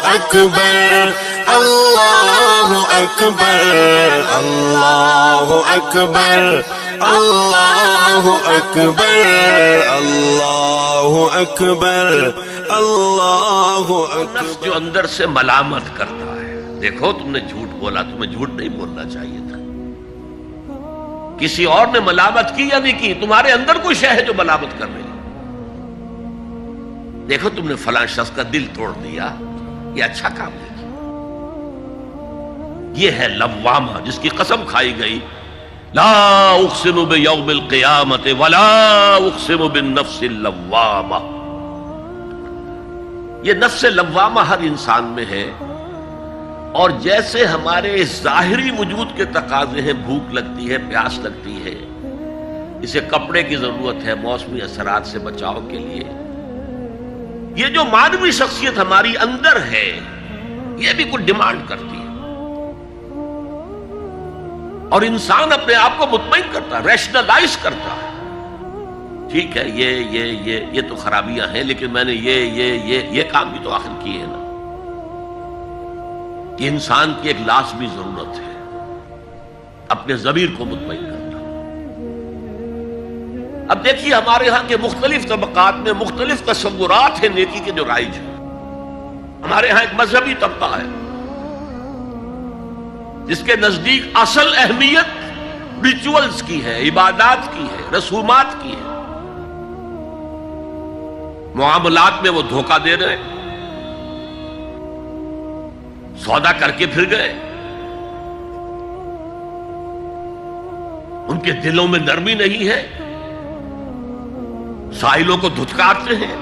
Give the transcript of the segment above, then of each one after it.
اکبر اللہ اکبر اللہ اکبر اللہ اکبر اللہ اکبر اللہ اکبر۔ نفس جو اندر سے ملامت کرتا ہے، دیکھو تم نے جھوٹ بولا، تمہیں جھوٹ نہیں بولنا چاہیے تھا۔ کسی اور نے ملامت کی یا نہیں کی، تمہارے اندر کوئی شے ہے جو ملامت کر رہی ہے۔ دیکھو تم نے فلاں شخص کا دل توڑ دیا، یہ اچھا کام نہیں کیا۔ یہ ہے لوامہ، جس کی قسم کھائی گئی، لا اقسم بیوم القیامت ولا اقسم بالنفس اللوامہ۔ یہ نفس لوامہ ہر انسان میں ہے، اور جیسے ہمارے ظاہری وجود کے تقاضے ہیں، بھوک لگتی ہے، پیاس لگتی ہے، اسے کپڑے کی ضرورت ہے موسمی اثرات سے بچاؤ کے لیے، یہ جو مانوی شخصیت ہماری اندر ہے یہ بھی کچھ ڈیمانڈ کرتی ہے، اور انسان اپنے آپ کو مطمئن کرتا ہے، ریشنلائز کرتا ہے، ٹھیک ہے یہ تو خرابیاں ہیں، لیکن میں نے یہ کام بھی تو آخر کیے ہیں نا۔ یہ انسان کی ایک لازمی ضرورت ہے، اپنے ضمیر کو مطمئن کرنا۔ اب دیکھیے ہمارے ہاں کے مختلف طبقات میں مختلف تصورات ہیں نیکی کے جو رائج ہیں۔ ہمارے ہاں ایک مذہبی طبقہ ہے جس کے نزدیک اصل اہمیت ریچولز کی ہے، عبادات کی ہے، رسومات کی ہے۔ معاملات میں وہ دھوکہ دے رہے ہیں، سودا کر کے پھر گئے، ان کے دلوں میں نرمی نہیں ہے، سائلوں کو دھتکارتے ہیں،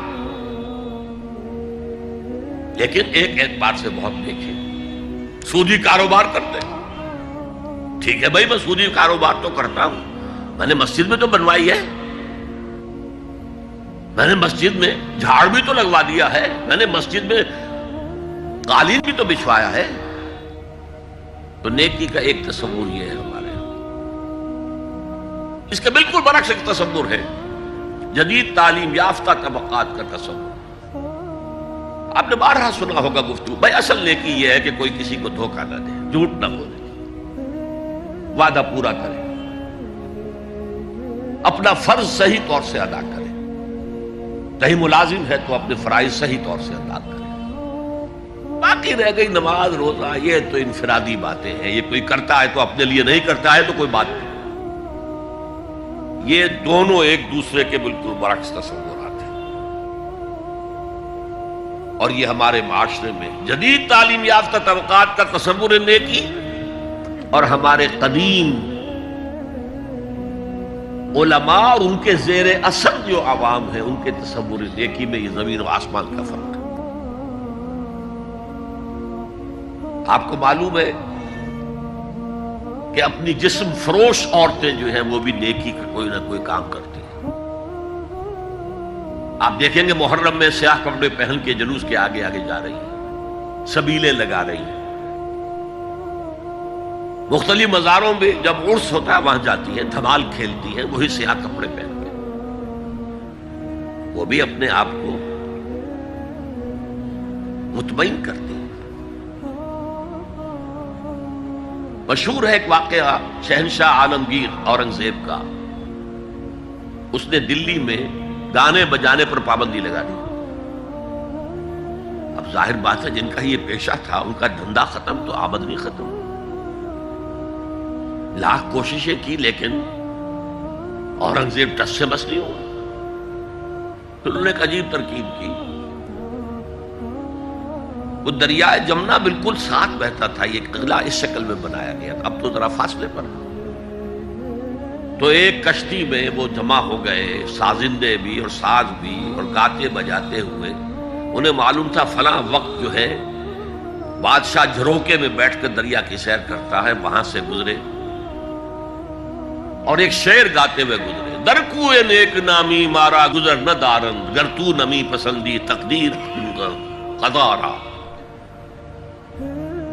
لیکن ایک اعتبار سے بہت دیکھے سودی کاروبار کرتے ہیں۔ ٹھیک ہے بھائی، میں سودی کاروبار تو کرتا ہوں، میں نے مسجد میں تو بنوائی ہے، میں نے مسجد میں جھاڑ بھی تو لگوا دیا ہے، میں نے مسجد میں قالین بھی تو بچھوایا ہے۔ تو نیکی کا ایک تصور یہ ہے ہمارے یہاں، اس کے بالکل برعکس ایک تصور ہے جدید تعلیم یافتہ طبقات کا تصور۔ آپ نے بارہا سنا ہوگا گفتگو، بھائی اصل نیکی یہ ہے کہ کوئی کسی کو دھوکہ نہ دے، جھوٹ نہ بولے، وعدہ پورا کرے، اپنا فرض صحیح طور سے ادا کرے، کہیں ملازم ہے تو اپنے فرائض صحیح طور سے ادا کرے۔ باقی رہ گئی نماز روزہ، یہ تو انفرادی باتیں ہیں، یہ کوئی کرتا ہے تو اپنے لیے، نہیں کرتا ہے تو کوئی بات نہیں۔ یہ دونوں ایک دوسرے کے بالکل برعکس تصورات ہیں، اور یہ ہمارے معاشرے میں جدید تعلیم یافتہ طبقات کا تصور نیکی اور ہمارے قدیم علماء اور ان کے زیر اثر جو عوام ہیں ان کے تصور نیکی میں یہ زمین و آسمان کا فرق ہے۔ آپ کو معلوم ہے کہ اپنی جسم فروش عورتیں جو ہیں وہ بھی نیکی کا کوئی نہ کوئی کام کرتی ہیں۔ آپ دیکھیں گے محرم میں سیاہ کپڑے پہن کے جلوس کے آگے آگے جا رہی ہیں، سبیلیں لگا رہی ہیں، مختلف مزاروں میں جب عرس ہوتا ہے وہاں جاتی ہیں، دھمال کھیلتی ہیں، وہی سیاہ کپڑے پہن کے، وہ بھی اپنے آپ کو مطمئن کرتی ہیں۔ مشہور ہے ایک واقعہ شہنشاہ عالمگیر اورنگزیب کا، اس نے دلی میں گانے بجانے پر پابندی لگا دی۔ اب ظاہر بات ہے جن کا یہ پیشہ تھا ان کا دھندا ختم تو آمدنی ختم، لاکھ کوششیں کی لیکن اورنگزیب ٹس سے بس نہیں ہوا۔ پھر انہوں نے ایک عجیب ترکیب کی، وہ دریائے جمنا بالکل ساتھ بہتا تھا، یہ قلعہ اس شکل میں بنایا گیا تھا، اب تو ذرا فاصلے پر، تو ایک کشتی میں وہ جمع ہو گئے، سازندے بھی اور ساز بھی اور گاتے بجاتے ہوئے۔ انہیں معلوم تھا فلاں وقت جو ہے بادشاہ جھروکے میں بیٹھ کر دریا کی سیر کرتا ہے، وہاں سے گزرے اور ایک شعر گاتے ہوئے گزرے، در کوئے نیک نامی مارا گزر نہ دارند، گر تو نمی پسندی تقدیر قضا را۔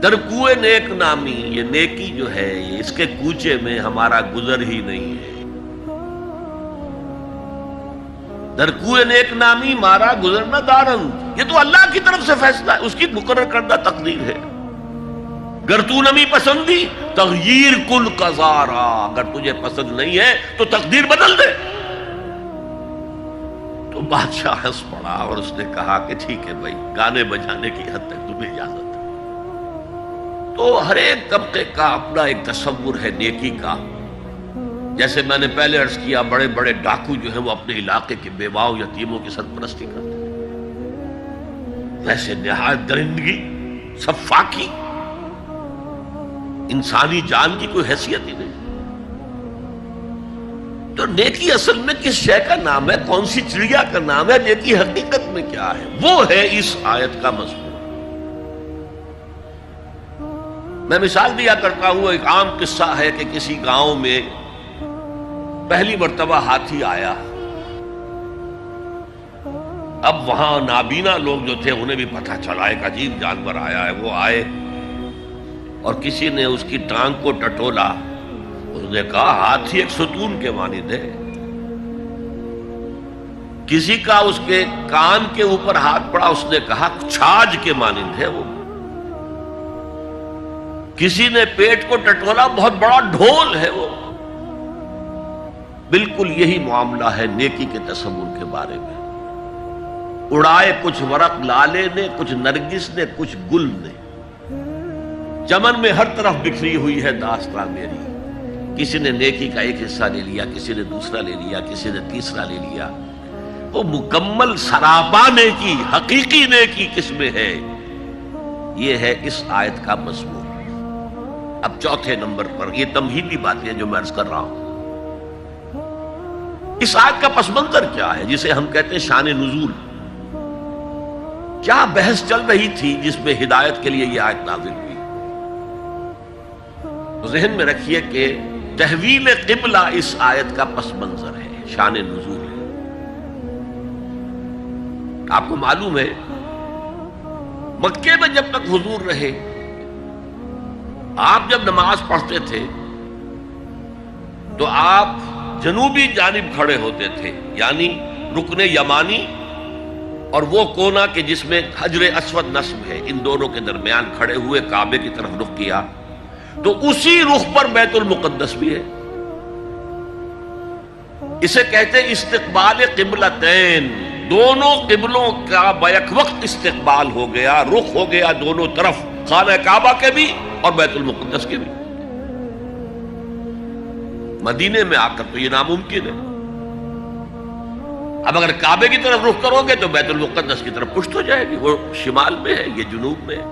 در کوئے نیک نامی، یہ نیکی جو ہے اس کے کوچے میں ہمارا گزر ہی نہیں ہے۔ درکوئے نیک نامی مارا گزرنا دارن، یہ تو اللہ کی طرف سے فیصلہ ہے، اس کی مقرر کردہ تقدیر ہے. گر تو نمی پسندی تغییر کل قضارا، اگر تجھے پسند نہیں ہے تو تقدیر بدل دے. تو بادشاہ ہنس پڑا اور اس نے کہا کہ ٹھیک ہے بھائی، گانے بجانے کی حد تک تمہیں اجازت ہے. تو ہر ایک طبقے کا اپنا ایک تصور ہے نیکی کا. جیسے میں نے پہلے عرض کیا، بڑے بڑے ڈاکو جو ہیں وہ اپنے علاقے کے بیواؤں یتیموں کی سرپرستی کرتے ہیں، ویسے نہایت درندگی، سفاکی، انسانی جان کی کوئی حیثیت ہی نہیں. تو نیکی اصل میں کس شے کا نام ہے، کون سی چڑیا کا نام ہے، نیکی حقیقت میں کیا ہے، وہ ہے اس آیت کا مضمون. میں مثال دیا کرتا ہوں، ایک عام قصہ ہے کہ کسی گاؤں میں پہلی مرتبہ ہاتھی آیا. اب وہاں نابینا لوگ جو تھے انہیں بھی پتہ چلا ایک عجیب جانور آیا ہے. وہ آئے اور کسی نے اس کی ٹانگ کو ٹٹولا. اس نے کہا ہاتھی ایک ستون کے مانند ہے. کسی کا اس کے کان کے اوپر ہاتھ پڑا، اس نے کہا چھاج کے مانند ہے وہ. کسی نے پیٹ کو ٹٹولا، بہت بڑا ڈھول ہے وہ. بالکل یہی معاملہ ہے نیکی کے تصور کے بارے میں. اڑائے کچھ ورق لالے نے، کچھ نرگس نے، کچھ گل نے. چمن میں ہر طرف بکھری ہوئی ہے داستان میری. کسی نے نیکی کا ایک حصہ لے لیا، کسی نے دوسرا لے لیا، کسی نے تیسرا لے لیا. وہ مکمل سراپا نیکی، حقیقی نیکی کس میں ہے، یہ ہے اس آیت کا مضمون. اب چوتھے نمبر پر یہ تمہیدی باتیں جو میں عرض کر رہا ہوں، اس آیت کا پس منظر کیا ہے جسے ہم کہتے ہیں شان نزول. کیا بحث چل رہی تھی جس میں ہدایت کے لیے یہ آیت نازل ہوئی؟ ذہن میں رکھیے کہ تحویل قبلہ اس آیت کا پس منظر ہے، شان نزول ہے. آپ کو معلوم ہے مکے میں جب تک حضور رہے، آپ جب نماز پڑھتے تھے تو آپ جنوبی جانب کھڑے ہوتے تھے، یعنی رکن یمانی اور وہ کونا کہ جس میں حجر اسود نصب ہے، ان دونوں کے درمیان کھڑے ہوئے کعبے کی طرف رخ کیا. تو اسی رخ پر بیت المقدس بھی ہے. اسے کہتے ہیں استقبال قبلتین، دونوں قبلوں کا بیک وقت استقبال ہو گیا، رخ ہو گیا دونوں طرف، خانہ کعبہ کے بھی اور بیت المقدس کے بھی. مدینے میں آ کر تو یہ ناممکن ہے. اب اگر کعبے کی طرف رخ کرو گے تو بیت المقدس کی طرف پشت ہو جائے گی، وہ شمال میں ہے، یہ جنوب میں ہے.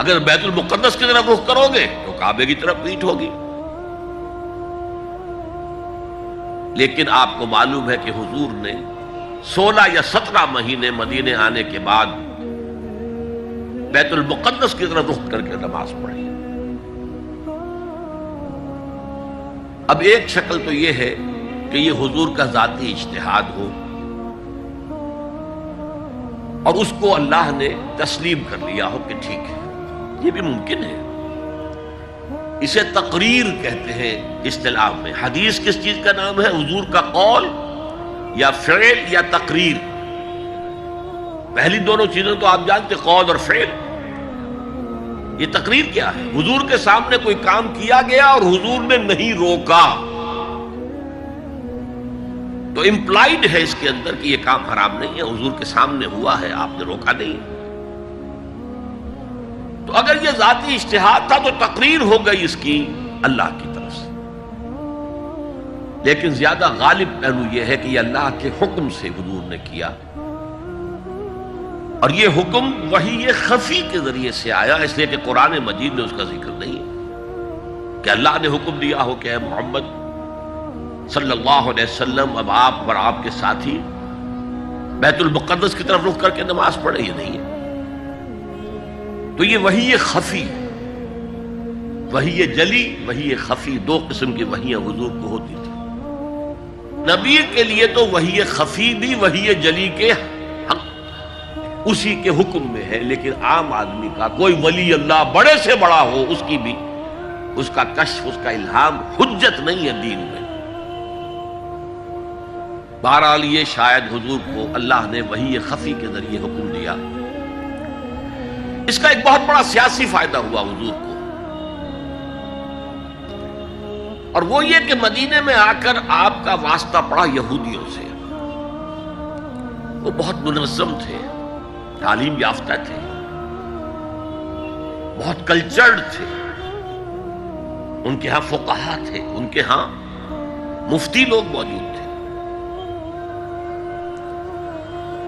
اگر بیت المقدس کی طرف رخ کرو گے تو کعبے کی طرف پیٹھ ہوگی. لیکن آپ کو معلوم ہے کہ حضور نے 16 یا 17 مہینے مدینے آنے کے بعد بیت المقدس کی طرف رخ کر کے نماز پڑھی. اب ایک شکل تو یہ ہے کہ یہ حضور کا ذاتی اجتہاد ہو اور اس کو اللہ نے تسلیم کر لیا ہو کہ ٹھیک ہے، یہ بھی ممکن ہے. اسے تقریر کہتے ہیں اصطلاح میں. حدیث کس چیز کا نام ہے؟ حضور کا قول یا فعل یا تقریر. پہلی دونوں چیزیں تو آپ جانتے، قول اور فعل. یہ تقریر کیا ہے؟ حضور کے سامنے کوئی کام کیا گیا اور حضور نے نہیں روکا، تو امپلائڈ ہے اس کے اندر کہ یہ کام حرام نہیں ہے، حضور کے سامنے ہوا ہے، آپ نے روکا نہیں. تو اگر یہ ذاتی اجتہاد تھا تو تقریر ہو گئی اس کی اللہ کی طرف سے. لیکن زیادہ غالب پہلو یہ ہے کہ یہ اللہ کے حکم سے حضور نے کیا، اور یہ حکم وحی خفی کے ذریعے سے آیا، اس لیے کہ قرآن مجید میں اس کا ذکر نہیں ہے کہ اللہ نے حکم دیا ہو کہ اے محمد صلی اللہ علیہ وسلم اب آپ اور آپ کے ساتھی بیت المقدس کی طرف رخ کر کے نماز پڑھے. یہ نہیں ہے. تو یہ وحی خفی، وحی جلی، وحی خفی، دو قسم کی وحیاں حضور کو ہوتی تھی. نبی کے لیے تو وحی خفی بھی وحی جلی کے حق اسی کے حکم میں ہے، لیکن عام آدمی کا کوئی ولی اللہ بڑے سے بڑا ہو، اس کی بھی اس کا کشف، اس کا الہام حجت نہیں ہے دین میں. بہرحال یہ شاید حضور کو اللہ نے وحی خفی کے ذریعے حکم دیا. اس کا ایک بہت بڑا سیاسی فائدہ ہوا حضور کو، اور وہ یہ کہ مدینے میں آ کر آپ کا واسطہ پڑا یہودیوں سے. وہ بہت منظم تھے، تعلیم یافتہ تھے، بہت کلچرڈ تھے. ان کے ہاں فقہا تھے، ان کے ہاں مفتی لوگ موجود تھے.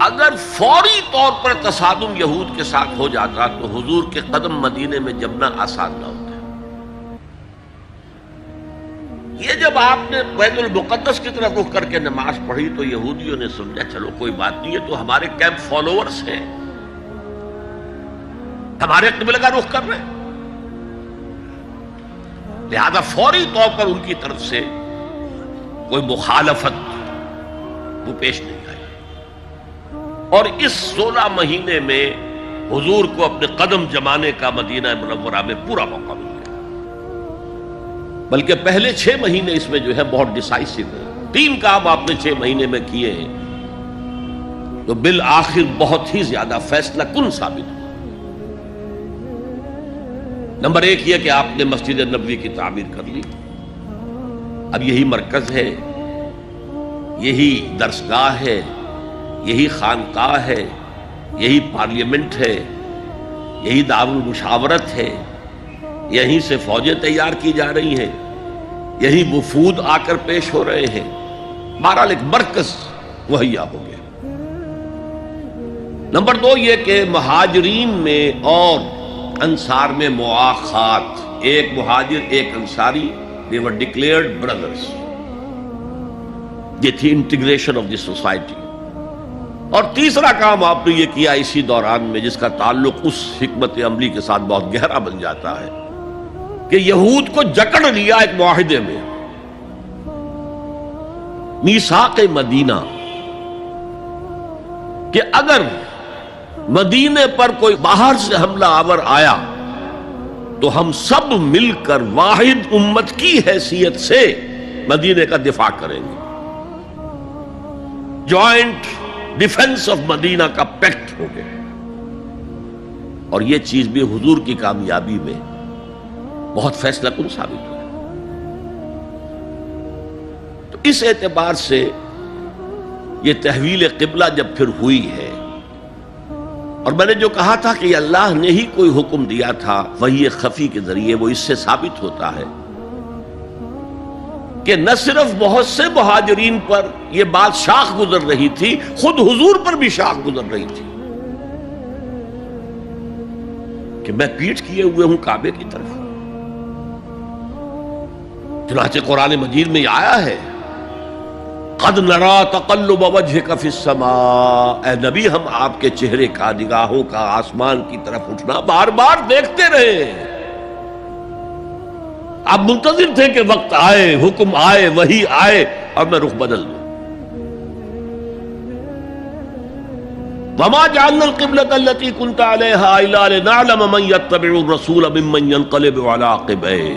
اگر فوری طور پر تصادم یہود کے ساتھ ہو جاتا تو حضور کے قدم مدینے میں جمنا آسان نہ ہوتا. یہ جب آپ نے بیت المقدس کی طرف رخ کر کے نماز پڑھی تو یہودیوں نے سمجھا چلو کوئی بات نہیں ہے، تو ہمارے کیمپ فالوورز ہیں، ہمارے قبلے کا رخ کر رہے ہیں، لہذا فوری طور پر ان کی طرف سے کوئی مخالفت وہ پیش نہیں آئی. اور اس 16 مہینے میں حضور کو اپنے قدم جمانے کا مدینہ منورہ میں پورا موقع مل گیا. بلکہ پہلے 6 مہینے اس میں جو ہے بہت ڈیسائسو ہے. 3 کام آپ نے 6 مہینے میں کیے ہیں تو بالآخر بہت ہی زیادہ فیصلہ کن ثابت ہوا. نمبر 1 یہ کہ آپ نے مسجد نبوی کی تعمیر کر لی. اب یہی مرکز ہے، یہی درسگاہ ہے، یہی خانقاہ ہے، یہی پارلیمنٹ ہے، یہی دارالمشاورت ہے، یہیں سے فوجیں تیار کی جا رہی ہیں، یہی وفود آ کر پیش ہو رہے ہیں. بہرحال ایک مرکز مہیا ہو گیا. نمبر 2 یہ کہ مہاجرین میں اور انصار میں مواخات، ایک مہاجر ایک Ansari, they were declared brothers. یہ تھی انٹیگریشن آف دی سوسائٹی. اور تیسرا کام آپ نے یہ کیا اسی دوران میں جس کا تعلق اس حکمت عملی کے ساتھ بہت گہرا بن جاتا ہے کہ یہود کو جکڑ لیا ایک معاہدے میں، میثاق مدینہ، کہ اگر مدینے پر کوئی باہر سے حملہ آور آیا تو ہم سب مل کر واحد امت کی حیثیت سے مدینے کا دفاع کریں گے. جوائنٹ ڈیفنس آف مدینہ کا پیکٹ ہو گیا. اور یہ چیز بھی حضور کی کامیابی میں بہت فیصلہ کن ثابت ہوئی. تو اس اعتبار سے یہ تحویل قبلہ جب پھر ہوئی ہے، اور میں نے جو کہا تھا کہ اللہ نے ہی کوئی حکم دیا تھا وحی خفی کے ذریعے، وہ اس سے ثابت ہوتا ہے کہ نہ صرف بہت سے مہاجرین پر یہ بات شاخ گزر رہی تھی، خود حضور پر بھی شاخ گزر رہی تھی کہ میں پیٹھ کیے ہوئے ہوں کعبے کی طرف. چنانچہ قرآن مجید میں یہ آیا ہے قد نرا تقلب وجهك في السماء، اے نبی ہم آپ کے چہرے کا، نگاہوں کا آسمان کی طرف اٹھنا بار بار دیکھتے رہے. آپ منتظر تھے کہ وقت آئے، حکم آئے، وحی آئے اور میں رخ بدل دوں. وما جعلنا القبلة التي كنت عليها الا لنعلم من يتبع الرسول ممن ينقلب على عقبيه.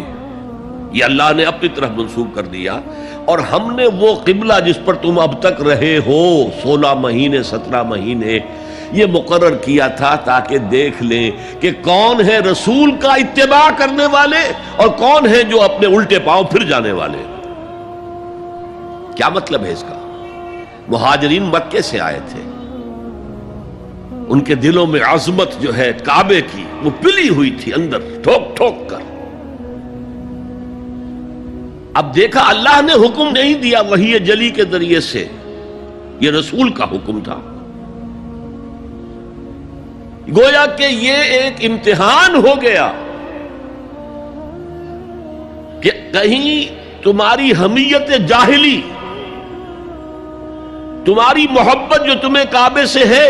یہ اللہ نے اپنی طرف منسوب کر دیا، اور ہم نے وہ قبلہ جس پر تم اب تک رہے ہو 16 مہینے 17 مہینے یہ مقرر کیا تھا تاکہ دیکھ لیں کہ کون ہے رسول کا اتباع کرنے والے اور کون ہے جو اپنے الٹے پاؤں پھر جانے والے. کیا مطلب ہے اس کا؟ مہاجرین مکے سے آئے تھے، ان کے دلوں میں عظمت جو ہے کعبے کی وہ پلی ہوئی تھی اندر ٹھوک ٹھوک کر. اب دیکھا اللہ نے حکم نہیں دیا وحی جلی کے ذریعے سے، یہ رسول کا حکم تھا. گویا کہ یہ ایک امتحان ہو گیا کہ کہیں تمہاری حمیت جاہلی، تمہاری محبت جو تمہیں کعبے سے ہے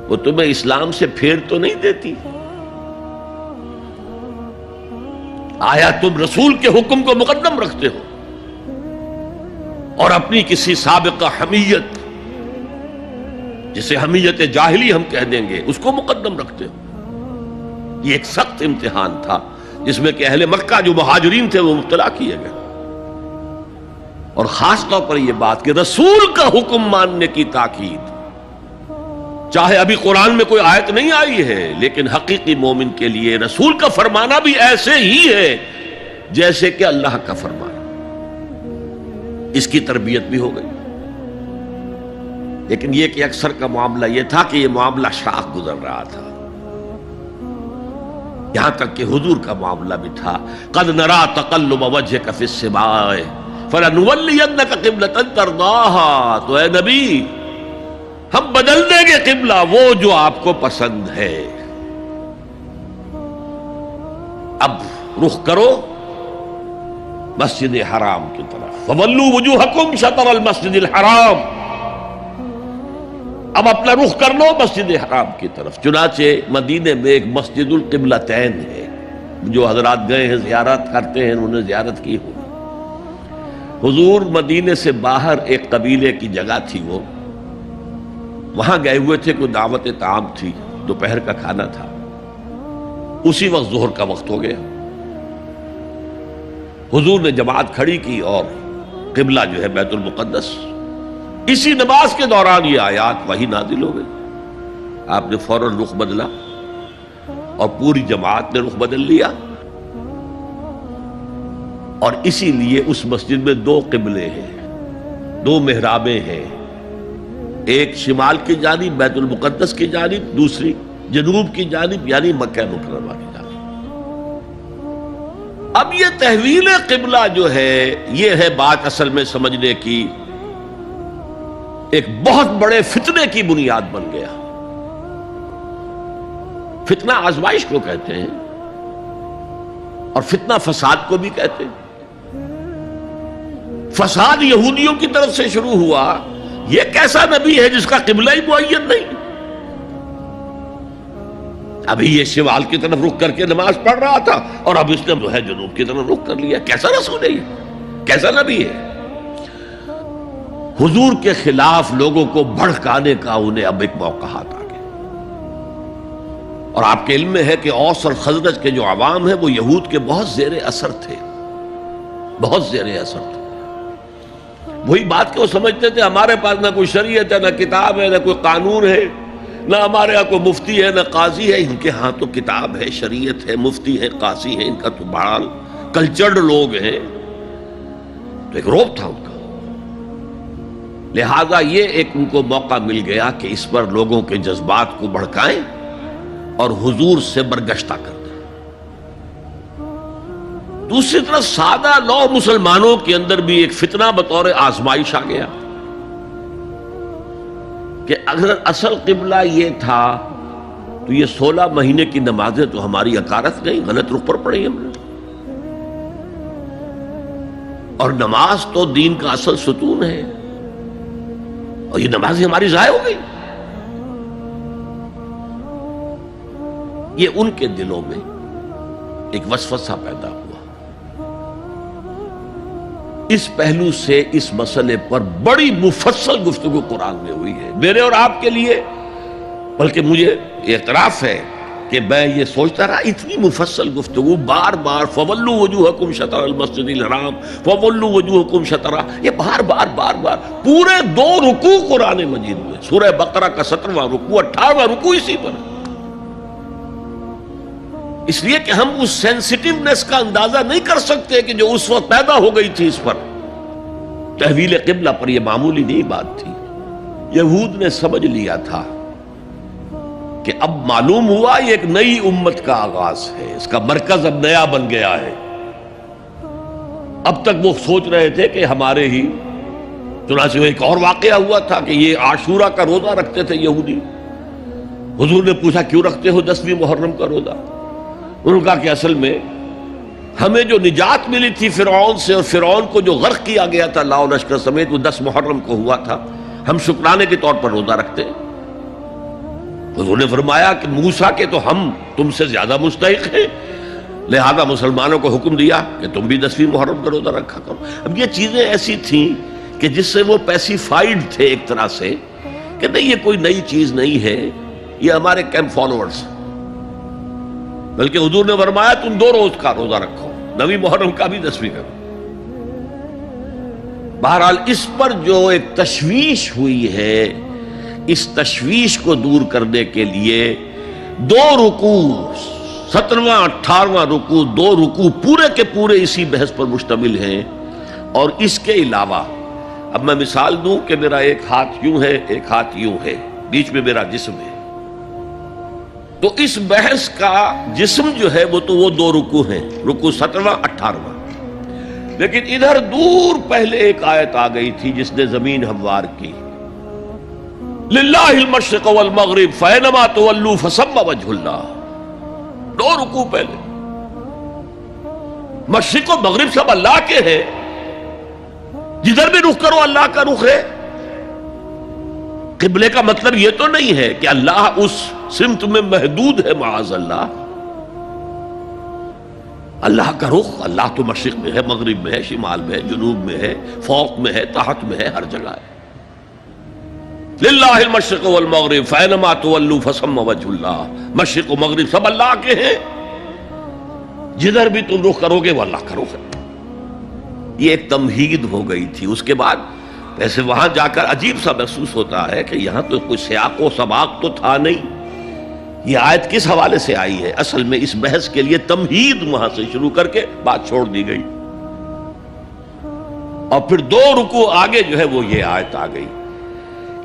وہ تمہیں اسلام سے پھیر تو نہیں دیتی. آیا تم رسول کے حکم کو مقدم رکھتے ہو اور اپنی کسی سابقہ حمیت، جسے حمیت جاہلی ہم کہہ دیں گے، اس کو مقدم رکھتے ہو. یہ ایک سخت امتحان تھا جس میں کہ اہل مکہ جو مہاجرین تھے وہ مبتلا کیے گئے. اور خاص طور پر یہ بات کہ رسول کا حکم ماننے کی تاکید، چاہے ابھی قرآن میں کوئی آیت نہیں آئی ہے، لیکن حقیقی مومن کے لیے رسول کا فرمانا بھی ایسے ہی ہے جیسے کہ اللہ کا فرمانا۔ اس کی تربیت بھی ہو گئی، لیکن یہ کہ اکثر کا معاملہ یہ تھا کہ یہ معاملہ شاخ گزر رہا تھا، یہاں تک کہ حضور کا معاملہ بھی تھا، قد نرا تقلب وجهك في السماء فلنولینک قبلۃ ترضاها، تو اے نبی ہم بدل دیں گے قبلہ وہ جو آپ کو پسند ہے، اب رخ کرو مسجد حرام کی طرف، فولوا وجوہکم شطر المسجد الحرام، اب اپنا رخ کر لو مسجد حرام کی طرف۔ چنانچہ مدینے میں ایک مسجد القبلتین ہے، جو حضرات گئے ہیں زیارت کرتے ہیں انہوں نے زیارت کی ہوگی۔ حضور مدینے سے باہر ایک قبیلے کی جگہ تھی، وہ وہاں گئے ہوئے تھے، کوئی دعوت طعام تھی، دوپہر کا کھانا تھا، اسی وقت ظہر کا وقت ہو گیا۔ حضور نے جماعت کھڑی کی اور قبلہ جو ہے بیت المقدس، اسی نماز کے دوران یہ آیات وہی نازل ہو گئی، آپ نے فوراً رخ بدلا اور پوری جماعت نے رخ بدل لیا، اور اسی لیے اس مسجد میں دو قبلے ہیں، دو محرابیں ہیں، ایک شمال کی جانب بیت المقدس کی جانب، دوسری جنوب کی جانب یعنی مکہ مکرمہ کی جانب۔ اب یہ تحویل قبلہ جو ہے، یہ ہے بات اصل میں سمجھنے کی، ایک بہت بڑے فتنے کی بنیاد بن گیا۔ فتنہ آزمائش کو کہتے ہیں، اور فتنہ فساد کو بھی کہتے ہیں۔ فساد یہودیوں کی طرف سے شروع ہوا، یہ کیسا نبی ہے جس کا قبلہ ہی معین نہیں؟ ابھی یہ شمال کی طرف رخ کر کے نماز پڑھ رہا تھا، اور اب اس نے جو ہے جنوب کی طرف رخ کر لیا۔ کیسا رسول ہے یہ؟ کیسا نبی ہے؟ حضور کے خلاف لوگوں کو بھڑکانے کا انہیں اب ایک موقع ہاتھ آ گیا، اور آپ کے علم میں ہے کہ اوس اور خزرج کے جو عوام ہیں وہ یہود کے بہت زیر اثر تھے، بہت زیر اثر تھے۔ وہی بات کہ وہ سمجھتے تھے ہمارے پاس نہ کوئی شریعت ہے، نہ کتاب ہے، نہ کوئی قانون ہے، نہ ہمارے ہاں کوئی مفتی ہے، نہ قاضی ہے۔ ان کے ہاں تو کتاب ہے، شریعت ہے، مفتی ہے، قاضی ہے، ان کا تو بڑا کلچرڈ لوگ ہیں، تو ایک روب تھا ان کا۔ لہذا یہ ایک ان کو موقع مل گیا کہ اس پر لوگوں کے جذبات کو بھڑکائیں اور حضور سے برگشتہ کر دیں۔ دوسری طرف سادہ لو مسلمانوں کے اندر بھی ایک فتنہ بطور آزمائش آ گیا کہ اگر اصل قبلہ یہ تھا تو یہ 16 مہینے کی نمازیں تو ہماری اکارت گئی، غلط رخ پر پڑی ہم نے، اور نماز تو دین کا اصل ستون ہے، اور یہ نماز ہماری ضائع ہو گئی۔ یہ ان کے دلوں میں ایک وسوسہ پیدا ہوا۔ اس پہلو سے اس مسئلے پر بڑی مفصل گفتگو قرآن میں ہوئی ہے، میرے اور آپ کے لیے، بلکہ مجھے اعتراف ہے کہ میں یہ سوچتا رہا اتنی مفصل گفتگو بار بار فولوا وجوہکم شطر المسجد الحرام، فولوا وجوہکم شطرہ، یہ بار بار پورے 2 رکوع قرآن مجید میں، سورہ بقرہ کا 17واں رکوع، 18واں رکوع اسی پر، اس لیے کہ ہم اس سینسٹیونیس کا اندازہ نہیں کر سکتے کہ جو اس وقت پیدا ہو گئی تھی اس پر۔ تحویل قبلہ پر یہ معمولی نہیں بات تھی، یہود نے سمجھ لیا تھا کہ اب معلوم ہوا یہ ایک نئی امت کا آغاز ہے، اس کا مرکز اب نیا بن گیا ہے۔ اب تک وہ سوچ رہے تھے کہ ہمارے ہی، چنانچہ ایک اور واقعہ ہوا تھا کہ یہ عاشورہ کا روزہ رکھتے تھے یہودی۔ حضور نے پوچھا کیوں رکھتے ہو 10ویں محرم کا روزہ؟ انہوں نے کہا کہ اصل میں ہمیں جو نجات ملی تھی فرعون سے، اور فرعون کو جو غرق کیا گیا تھا لاؤ لشکر سمیت، وہ 10 محرم کو ہوا تھا، ہم شکرانے کے طور پر روزہ رکھتے ہیں۔ حضور نے فرمایا کہ موسیٰ کے تو ہم تم سے زیادہ مستحق ہیں، لہذا مسلمانوں کو حکم دیا کہ تم بھی 10ویں محرم کا روزہ رکھا کرو۔ اب یہ چیزیں ایسی تھیں کہ جس سے وہ پیسیفائیڈ تھے ایک طرح سے کہ نہیں یہ کوئی نئی چیز نہیں ہے، یہ ہمارے کیمپ فالوورز، بلکہ حضور نے فرمایا تم 2 روز کا روزہ رکھو، 9ویں محرم کا بھی 10ویں کا۔ بہرحال اس پر جو ایک تشویش ہوئی ہے، اس تشویش کو دور کرنے کے لیے 2 رکوع، 17واں 18واں رکوع، 2 رکوع پورے کے پورے اسی بحث پر مشتمل ہیں۔ اور اس کے علاوہ اب میں مثال دوں کہ میرا ایک ہاتھ یوں ہے، ایک ہاتھ یوں ہے، بیچ میں میرا جسم ہے، تو اس بحث کا جسم جو ہے وہ تو وہ 2 رکوع ہیں، رکوع 17واں 18واں۔ لیکن ادھر دور پہلے ایک آیت آ گئی تھی جس نے زمین ہموار کی، للہ المشرق والمغرب فینما تولوا فثم وجہ اللہ۔ 2 رکوع پہلے، مشرق و مغرب سب اللہ کے ہیں، جدھر بھی رخ کرو اللہ کا رخ ہے۔ قبلے کا مطلب یہ تو نہیں ہے کہ اللہ اس سمت میں محدود ہے، معاذ اللہ۔ اللہ کا رخ، اللہ تو مشرق میں ہے، مغرب میں ہے، شمال میں ہے، جنوب میں ہے، فوق میں ہے، تحت میں ہے، ہر جگہ ہے۔ للہ المشرق والمغرب فینما تولوا فثم وجہ اللہ۔ مشرق و مغرب سب اللہ کے ہیں، جدھر بھی تم رخ کرو گے وہ اللہ کا رخ ہے۔ یہ ایک تمہید ہو گئی تھی۔ اس کے بعد ویسے وہاں جا کر عجیب سا محسوس ہوتا ہے کہ یہاں تو کوئی سیاق و سباق تو تھا نہیں، یہ آیت کس حوالے سے آئی ہے؟ اصل میں اس بحث کے لیے تمہید وہاں سے شروع کر کے بات چھوڑ دی گئی، اور پھر 2 رکوع آگے جو ہے وہ یہ آیت آ گئی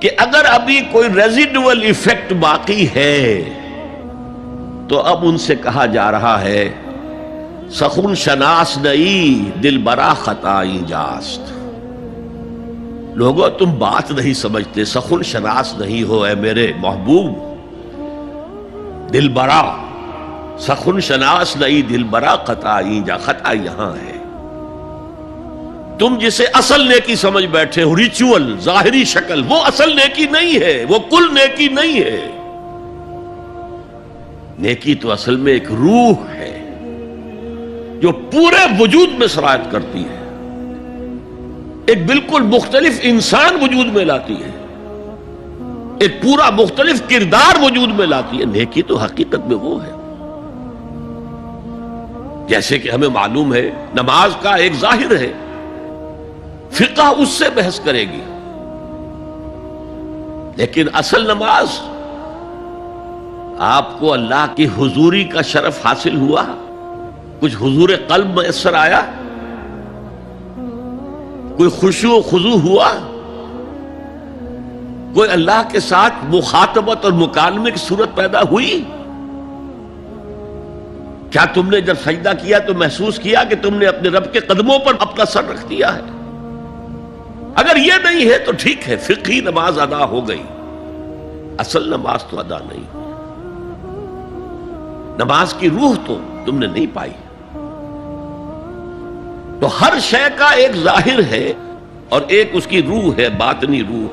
کہ اگر ابھی کوئی ریزیڈول ایفیکٹ باقی ہے تو اب ان سے کہا جا رہا ہے سخن شناس نئی دل برا خطائی جاست۔ لوگو تم بات نہیں سمجھتے، سخن شناس نہیں ہو اے میرے محبوب، دل برا سخن شناس نئی دل برا خطائی جا، خطا یہاں ہے۔ تم جسے اصل نیکی سمجھ بیٹھے ہو، ریچول، ظاہری شکل، وہ اصل نیکی نہیں ہے، وہ کل نیکی نہیں ہے۔ نیکی تو اصل میں ایک روح ہے جو پورے وجود میں سرایت کرتی ہے، ایک بالکل مختلف انسان وجود میں لاتی ہے، ایک پورا مختلف کردار وجود میں لاتی ہے۔ نیکی تو حقیقت میں وہ ہے، جیسے کہ ہمیں معلوم ہے نماز کا ایک ظاہر ہے، فقہ اس سے بحث کرے گی، لیکن اصل نماز آپ کو اللہ کی حضوری کا شرف حاصل ہوا، کچھ حضور قلب میسر آیا، کوئی خشوع و خضوع ہوا، کوئی اللہ کے ساتھ مخاطبت اور مکالمے کی صورت پیدا ہوئی؟ کیا تم نے جب سجدہ کیا تو محسوس کیا کہ تم نے اپنے رب کے قدموں پر اپنا سر رکھ دیا ہے؟ اگر یہ نہیں ہے تو ٹھیک ہے، فقہی نماز ادا ہو گئی، اصل نماز تو ادا نہیں ہوئی، نماز کی روح تو تم نے نہیں پائی۔ تو ہر شے کا ایک ظاہر ہے اور ایک اس کی روح ہے، باطنی روح۔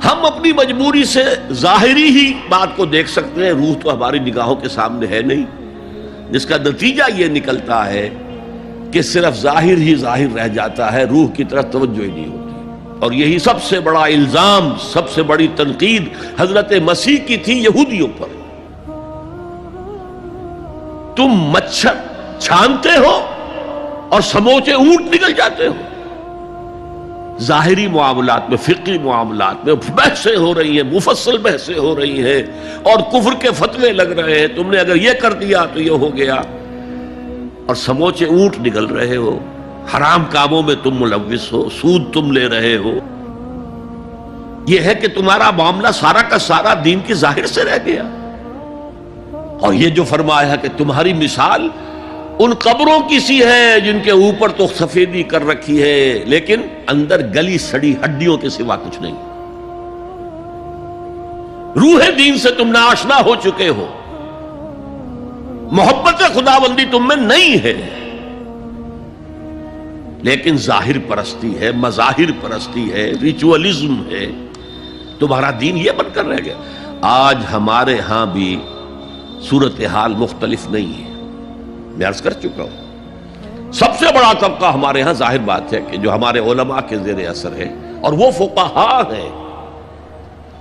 ہم اپنی مجبوری سے ظاہری ہی بات کو دیکھ سکتے ہیں، روح تو ہماری نگاہوں کے سامنے ہے نہیں، جس کا نتیجہ یہ نکلتا ہے کہ صرف ظاہر ہی ظاہر رہ جاتا ہے، روح کی طرف توجہ ہی نہیں ہوتی۔ اور یہی سب سے بڑا الزام، سب سے بڑی تنقید حضرت مسیح کی تھی یہودیوں پر۔ تم مچھر چھانتے ہو اور سموچے اونٹ نکل جاتے ہو۔ ظاہری معاملات میں، فقہی معاملات میں بحثیں ہو رہی ہیں، مفصل بحثیں ہو رہی ہیں، اور کفر کے فتوے لگ رہے ہیں، تم نے اگر یہ کر دیا تو یہ ہو گیا، اور سموچے اونٹ نکل رہے ہو، حرام کاموں میں تم ملوث ہو، سود تم لے رہے ہو۔ یہ ہے کہ تمہارا معاملہ سارا کا سارا دین کی ظاہر سے رہ گیا۔ اور یہ جو فرمایا کہ تمہاری مثال ان قبروں کی سی ہے جن کے اوپر تو سفیدی کر رکھی ہے لیکن اندر گلی سڑی ہڈیوں کے سوا کچھ نہیں۔ روح دین سے تم ناآشنا ہو چکے ہو، محبت خداوندی تم میں نہیں ہے، لیکن ظاہر پرستی ہے، مظاہر پرستی ہے، ریچولزم ہے، تمہارا دین یہ بن کر رہ گیا۔ آج ہمارے ہاں بھی صورتحال مختلف نہیں ہے، میں عرض کر چکا ہوں۔ سب سے بڑا طبقہ ہمارے ہاں ظاہر بات ہے کہ جو ہمارے علماء کے زیر اثر ہے، اور وہ فقہاء ہیں،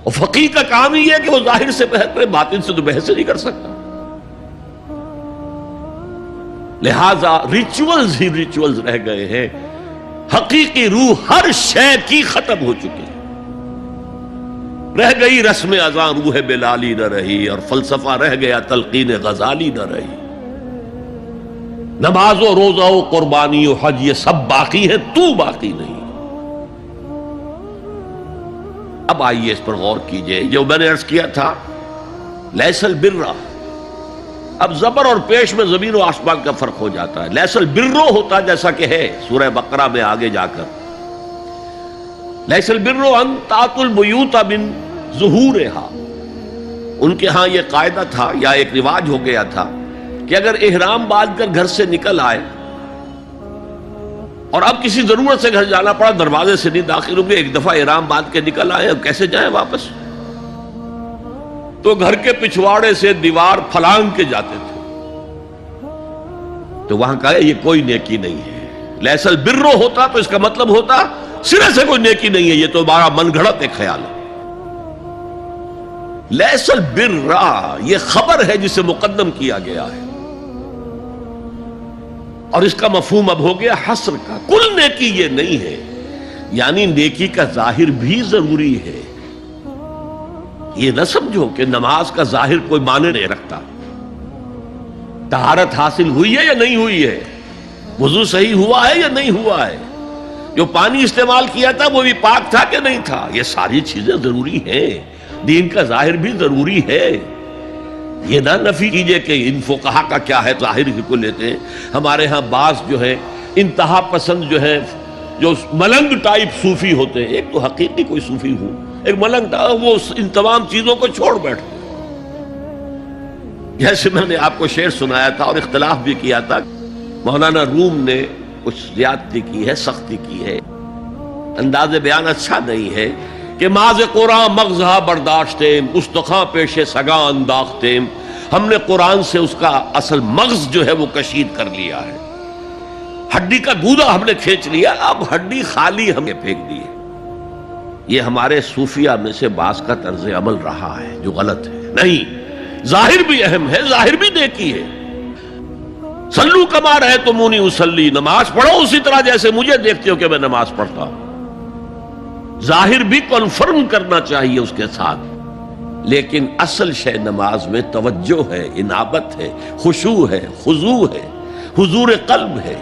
اور فقیہ کا کام ہی ہے کہ وہ ظاہر سے بحث کرے، باطن سے تو بحث نہیں کر سکتا۔ لہذا ریچولز ہی ریچولز رہ گئے ہیں، حقیقی روح ہر شے کی ختم ہو چکی ہے. رہ گئی رسم اذاں روح بلالی نہ رہی، اور فلسفہ رہ گیا تلقین غزالی نہ رہی. نماز و روزہ و قربانی و حج یہ سب باقی ہے، تو باقی نہیں. اب آئیے اس پر غور کیجئے. جو میں نے عرض کیا تھا لیس البر، اب زبر اور پیش میں زمین و آسمان کا فرق ہو جاتا ہے. لیس البر ہوتا جیسا کہ ہے سورہ بقرہ میں آگے جا کر، لیس البر ان تاتوا البیوت من ظہورہا. ان کے ہاں یہ قاعدہ تھا یا ایک رواج ہو گیا تھا کہ اگر احرام باندھ کر گھر سے نکل آئے اور اب کسی ضرورت سے گھر جانا پڑا، دروازے سے نہیں داخل ہوں گے، ایک دفعہ احرام باندھ کے نکل آئے، اب کیسے جائیں واپس؟ تو گھر کے پچھواڑے سے دیوار پھلانگ کے جاتے تھے. تو وہاں کہا یہ کوئی نیکی نہیں ہے. لیس البر ہوتا تو اس کا مطلب ہوتا سرے سے کوئی نیکی نہیں ہے، یہ تو ہمارا من گھڑت ایک خیال ہے. لیس البر یہ خبر ہے جسے مقدم کیا گیا ہے، اور اس کا مفہوم اب ہو گیا حصر کا. کل نیکی یہ نہیں ہے، یعنی نیکی کا ظاہر بھی ضروری ہے. یہ نہ سمجھو کہ نماز کا ظاہر کوئی معنی نہیں رکھتا. طہارت حاصل ہوئی ہے یا نہیں ہوئی ہے، وضو صحیح ہوا ہے یا نہیں ہوا ہے، جو پانی استعمال کیا تھا وہ بھی پاک تھا کہ نہیں تھا، یہ ساری چیزیں ضروری ہیں. دین کا ظاہر بھی ضروری ہے. یہ نہ نفی کیجئے کہ ان فقہا کا کیا ہے، ظاہر ہی کو لیتے ہیں. ہمارے ہاں بعض جو ہے انتہا پسند جو ہے، جو ملنگ ٹائپ صوفی ہوتے ہیں، ایک تو حقیقی کوئی صوفی ہو، ایک ملنگ ٹائپ، وہ ان تمام چیزوں کو چھوڑ بیٹھتے. جیسے میں نے آپ کو شعر سنایا تھا اور اختلاف بھی کیا تھا، مولانا روم نے کچھ زیادتی کی ہے، سختی کی ہے، انداز بیان اچھا نہیں ہے کہ ماز قرآن مغزہ برداشتیم استخاں پیش سگاں انداختیم. ہم نے قرآن سے اس کا اصل مغز جو ہے وہ کشید کر لیا ہے، ہڈی کا گودا ہم نے کھینچ لیا، اب ہڈی خالی ہمیں پھینک دی ہے. یہ ہمارے صوفیہ میں سے بعض کا طرز عمل رہا ہے جو غلط ہے. نہیں، ظاہر بھی اہم ہے، ظاہر بھی نیکی ہے. صلو کما رأیتمونی اصلی، نماز پڑھو اسی طرح جیسے مجھے دیکھتے ہو کہ میں نماز پڑھتا ہوں. ظاہر بھی کنفرم کرنا چاہیے اس کے ساتھ، لیکن اصل شے نماز میں توجہ ہے، انابت ہے، خشوع ہے، خضوع ہے، حضور قلب ہے.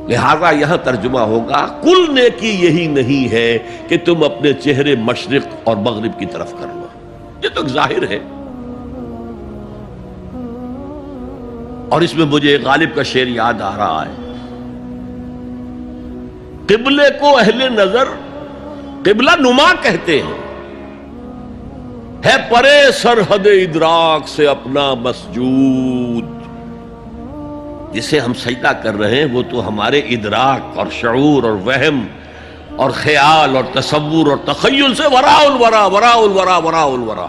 لہذا یہاں ترجمہ ہوگا کل نیکی یہی نہیں ہے کہ تم اپنے چہرے مشرق اور مغرب کی طرف کر لو. یہ تو ایک ظاہر ہے. اور اس میں مجھے غالب کا شعر یاد آ رہا ہے، قبلے کو اہل نظر قبلہ نما کہتے ہیں، ہے پرے سرحد ادراک سے اپنا مسجود. جسے ہم سجدہ کر رہے ہیں وہ تو ہمارے ادراک اور شعور اور وہم اور خیال اور تصور اور تخیل سے وراء الورا وراء الورا وراء الورا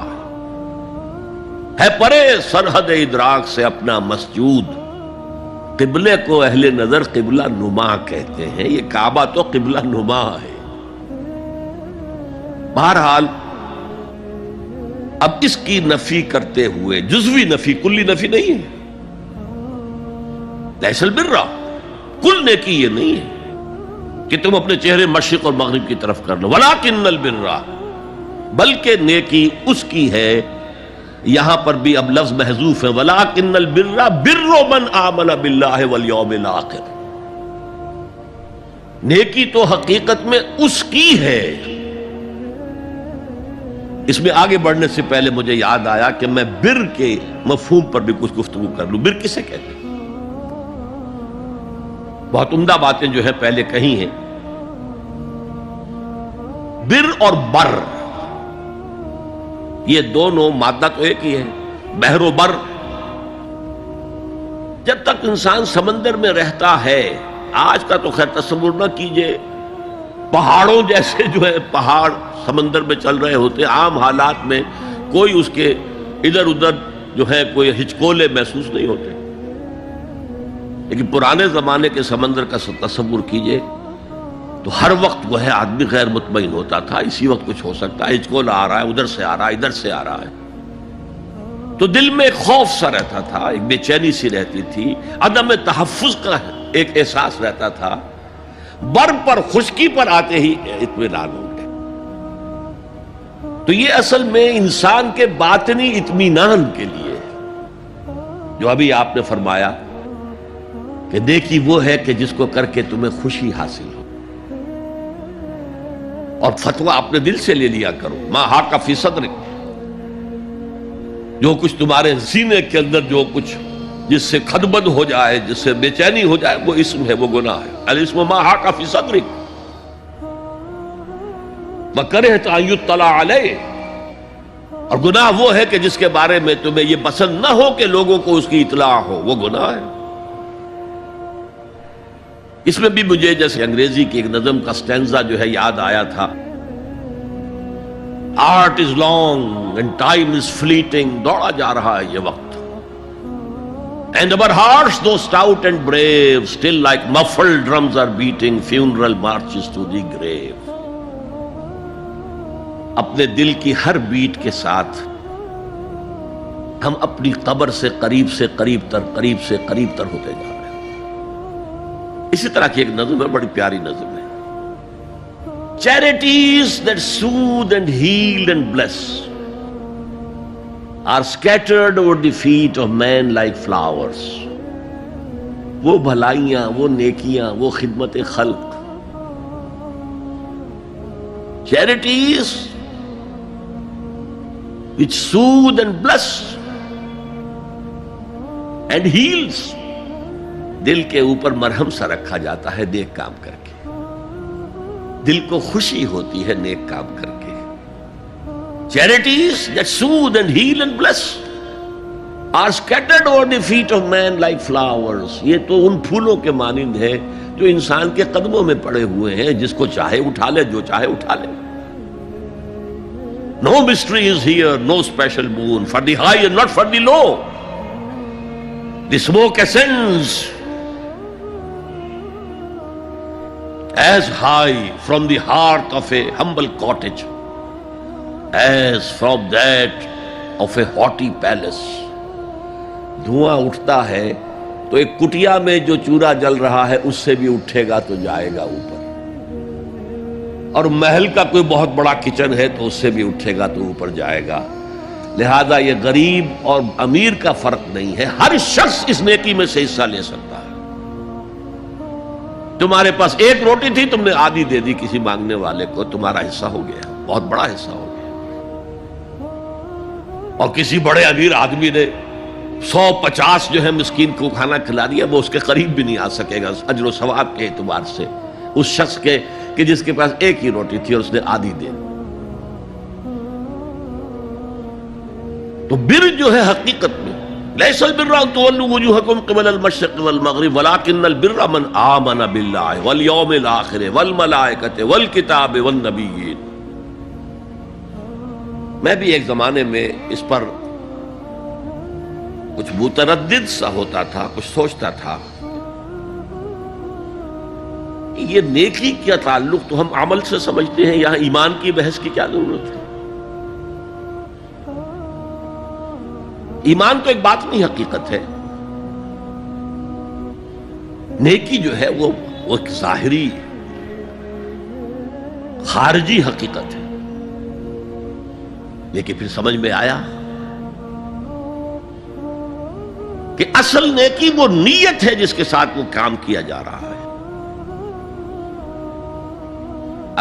ہے. پرے سرحد ادراک سے اپنا مسجود. قبلے کو اہل نظر قبلہ نما کہتے ہیں، یہ کعبہ تو قبلہ نما ہے. بہرحال اب اس کی نفی کرتے ہوئے، جزوی نفی، کلی نفی نہیں ہے. لیس البر، کل نیکی یہ نہیں ہے کہ تم اپنے چہرے مشرق اور مغرب کی طرف کر لو. ولکن البر، بلکہ نیکی اس کی ہے. یہاں پر بھی اب لفظ محذوف ہے، ولکن البر بر من آمن باللہ والیوم الآخر. نیکی تو حقیقت میں اس کی ہے. اس میں آگے بڑھنے سے پہلے مجھے یاد آیا کہ میں بر کے مفہوم پر بھی کچھ گفتگو کر لوں. بر کسے کہتے ہیں؟ بہت عمدہ باتیں جو ہے پہلے کہی ہیں. بر اور بر یہ دونوں مادہ تو ایک ہی ہے، بحر و بر. جب تک انسان سمندر میں رہتا ہے، آج کا تو خیر تصور نہ کیجئے، پہاڑوں جیسے جو ہے پہاڑ سمندر میں چل رہے ہوتے، عام حالات میں کوئی اس کے ادھر ادھر جو ہے کوئی ہچکولے محسوس نہیں ہوتے. لیکن پرانے زمانے کے سمندر کا تصور کیجئے تو ہر وقت وہ ہے آدمی غیر مطمئن ہوتا تھا، اسی وقت کچھ ہو سکتا ہے، ہچکولا آ رہا ہے، ادھر سے آ رہا ہے، ادھر سے آ رہا ہے. تو دل میں ایک خوف سا رہتا تھا، ایک بے چینی سی رہتی تھی، عدم تحفظ کا ایک احساس رہتا تھا. بر پر خشکی پر آتے ہی اطمینان ہوں گے۔ تو یہ اصل میں انسان کے باطنی اطمینان کے لیے جو ابھی آپ نے فرمایا کہ نیکی وہ ہے کہ جس کو کر کے تمہیں خوشی حاصل ہو، اور فتویٰ اپنے دل سے لے لیا کرو، ما حاک فی صدرک، جو کچھ تمہارے سینے کے اندر جو کچھ جس سے خدبد ہو جائے، جس سے بے چینی ہو جائے، وہ اسم ہے، وہ گناہ ہے۔ الاسم ما حاک فی صدرک وکرہت ان یطلع علیہ، اور گناہ وہ ہے کہ جس کے بارے میں تمہیں یہ پسند نہ ہو کہ لوگوں کو اس کی اطلاع ہو، وہ گناہ ہے۔ اس میں بھی مجھے جیسے انگریزی کی ایک نظم کا سٹینزا جو ہے یاد آیا تھا، art is long and time is fleeting, دوڑا جا رہا ہے یہ وقت، and our hearts though stout and brave still like muffled drums are beating funeral marches to the grave۔ اپنے دل کی ہر بیٹ کے ساتھ ہم اپنی قبر سے قریب سے قریب تر، قریب سے قریب تر ہوتے جا رہے ہیں۔ اسی طرح کی ایک نظم ہے، بڑی پیاری نظم ہے، Charities that soothe and heal and bless are scattered over the feet of men like flowers۔ وہ بھلائیاں، وہ نیکیاں، وہ خدمت خلق، charities which soothe and bless and heals، دل کے اوپر مرہم سا رکھا جاتا ہے نیک کام کر کے، دل کو خوشی ہوتی ہے نیک کام کر کے۔ Charities that soothe and heal and bless are scattered over the feet of men like flowers۔ یہ تو ان پھولوں کے مانند ہے جو انسان کے قدموں میں پڑے ہوئے ہیں، جس کو چاہے اٹھا لے، جو چاہے اٹھا لے۔ No mystery is here, no special boon for the high and not for the low۔ The smoke ascends as high from the hearth of a humble cottage as from that of a haughty palace۔ دھواں اٹھتا ہے تو ایک کٹیا میں جو چورا جل رہا ہے اس سے بھی اٹھے گا تو جائے گا اوپر، اور محل کا کوئی بہت بڑا کچن ہے تو اس سے بھی اٹھے گا تو اوپر جائے گا۔ لہذا یہ غریب اور امیر کا فرق نہیں ہے، ہر شخص اس نیکی میں سے حصہ لے سکتا ہے۔ تمہارے پاس ایک روٹی تھی، تم نے آدھی دے دی کسی مانگنے والے کو، تمہارا حصہ ہو گیا، بہت بڑا حصہ ہو گیا۔ اور کسی بڑے امیر آدمی نے 150 جو ہے مسکین کو کھانا کھلا دیا، وہ اس کے قریب بھی نہیں آ سکے گا اجر و ثواب کے اعتبار سے اس شخص کے کہ جس کے پاس ایک ہی روٹی تھی اور اس نے آدھی دے۔ تو بر جو ہے حقیقت میں لیس البر ان تولوا وجوہکم قبل المشرق والمغرب ولکن البر من آمن باللہ والیوم الآخر والملائکۃ والکتاب والنبیین۔ میں بھی ایک زمانے میں اس پر کچھ متردد سا ہوتا تھا، کچھ سوچتا تھا، یہ نیکی کا تعلق تو ہم عمل سے سمجھتے ہیں، یہاں ایمان کی بحث کی کیا ضرورت ہے؟ ایمان تو ایک باطنی حقیقت ہے، نیکی جو ہے وہ ایک ظاہری خارجی حقیقت ہے۔ لیکن پھر سمجھ میں آیا کہ اصل نیکی وہ نیت ہے جس کے ساتھ وہ کام کیا جا رہا ہے۔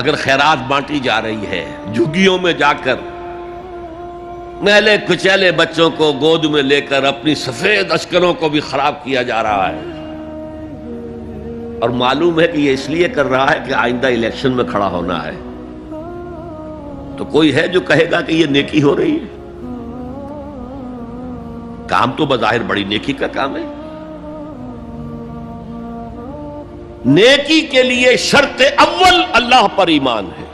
اگر خیرات بانٹی جا رہی ہے، جھگیوں میں جا کر میلے کچیلے بچوں کو گود میں لے کر اپنی سفید اشکروں کو بھی خراب کیا جا رہا ہے، اور معلوم ہے کہ یہ اس لیے کر رہا ہے کہ آئندہ الیکشن میں کھڑا ہونا ہے، تو کوئی ہے جو کہے گا کہ یہ نیکی ہو رہی ہے؟ کام تو بظاہر بڑی نیکی کا کام ہے۔ نیکی کے لیے شرط اول اللہ پر ایمان ہے،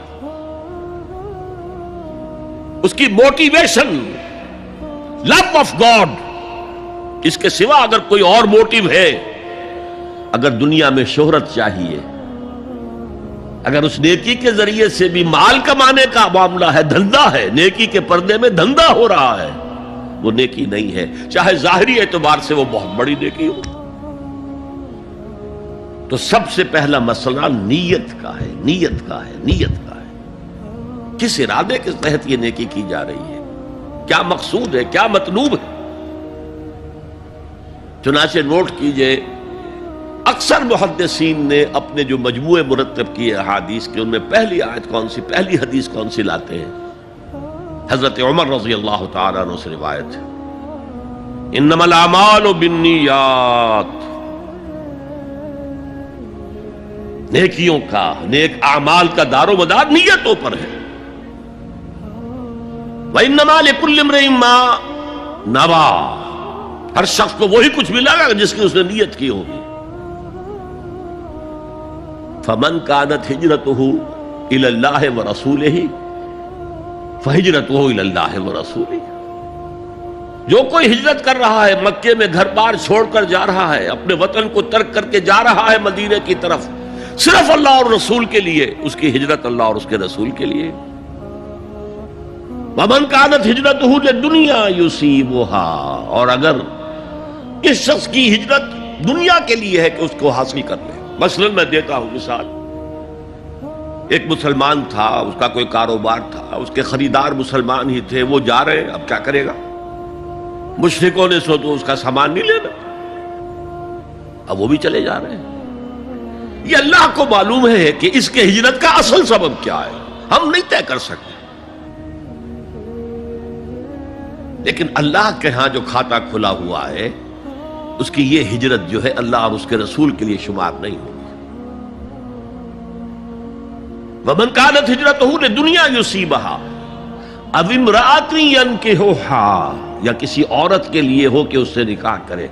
اس کی موٹیویشن لو آف گاڈ، اس کے سوا اگر کوئی اور موٹیو ہے، اگر دنیا میں شہرت چاہیے، اگر اس نیکی کے ذریعے سے بھی مال کمانے کا معاملہ ہے، دھندا ہے، نیکی کے پردے میں دھندا ہو رہا ہے، وہ نیکی نہیں ہے، چاہے ظاہری اعتبار سے وہ بہت بڑی نیکی ہو۔ تو سب سے پہلا مسئلہ نیت کا ہے، نیت کا ہے، نیت کا ہے۔ کس ارادے کے تحت یہ نیکی کی جا رہی ہے، کیا مقصود ہے، کیا مطلوب ہے؟ چنانچہ نوٹ کیجئے، اکثر محدثین نے اپنے جو مجموعے مرتب کیے احادیث کے، ان میں پہلی آیت کون سی، پہلی حدیث کون سی لاتے ہیں؟ حضرت عمر رضی اللہ تعالیٰ عنہ سے روایت ہے، انما الاعمال بالنیات، نیکیوں کا، نیک اعمال کا دار و مدار نیتوں پر ہے۔ وانما لکل امرئ ما نوى، ہر شخص کو وہی کچھ ملے گا جس کی اس نے نیت کی ہوگی۔ فمن كانت ہجرته الى اللہ ورسولہ فہجرتہ الی اللہ ورسولہ، جو کوئی ہجرت کر رہا ہے، مکے میں گھر بار چھوڑ کر جا رہا ہے، اپنے وطن کو ترک کر کے جا رہا ہے مدینے کی طرف، صرف اللہ اور رسول کے لیے، اس کی ہجرت اللہ اور اس کے رسول کے لیے۔ ومن كانت ہجرتہ للدنیا یصیبها، اور اگر اس شخص کی ہجرت دنیا کے لیے ہے کہ اس کو حاصل کر لے، مثلا میں دیتا ہوں مثال، ایک مسلمان تھا، اس کا کوئی کاروبار تھا، اس کے خریدار مسلمان ہی تھے، وہ جا رہے ہیں، اب کیا کرے گا؟ مشرکوں نے سو تو اس کا سامان نہیں لینا، اب وہ بھی چلے جا رہے ہیں۔ یہ اللہ کو معلوم ہے کہ اس کے ہجرت کا اصل سبب کیا ہے، ہم نہیں طے کر سکتے، لیکن اللہ کے ہاں جو کھاتا کھلا ہوا ہے، اس کی یہ ہجرت جو ہے اللہ اور اس کے رسول کے لیے شمار نہیں ہوگی۔ ومن كانت ہجرتہ لدنیا یصیبها او امرأۃ ينکحها، یا کسی عورت کے لیے ہو کہ اس سے نکاح کرے،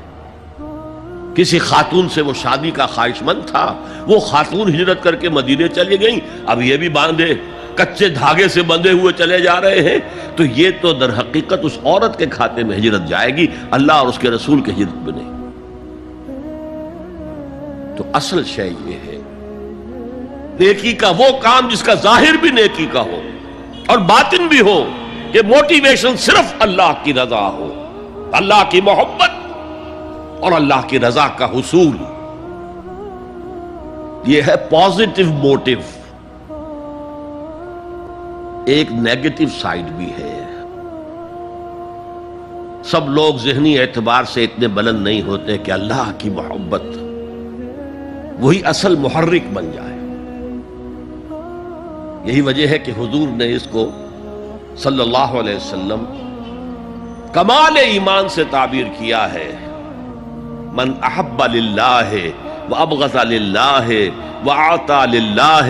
کسی خاتون سے وہ شادی کا خواہش مند تھا، وہ خاتون ہجرت کر کے مدینے چلی گئیں، اب یہ بھی باندھے کچے دھاگے سے بندھے ہوئے چلے جا رہے ہیں، تو یہ تو در حقیقت اس عورت کے کھاتے میں ہجرت جائے گی، اللہ اور اس کے رسول کی ہجرت میں نہیں۔ تو اصل شے یہ ہے، نیکی کا وہ کام جس کا ظاہر بھی نیکی کا ہو اور باطن بھی ہو، کہ موٹیویشن صرف اللہ کی رضا ہو، اللہ کی محبت اور اللہ کی رضا کا حصول، یہ ہے پازیٹو موٹیو۔ ایک نیگیٹو سائیڈ بھی ہے، سب لوگ ذہنی اعتبار سے اتنے بلند نہیں ہوتے کہ اللہ کی محبت وہی اصل محرک بن جائے۔ یہی وجہ ہے کہ حضور نے اس کو صلی اللہ علیہ وسلم کمال ایمان سے تعبیر کیا ہے، من احب للہ وابغض للہ وعطا للہ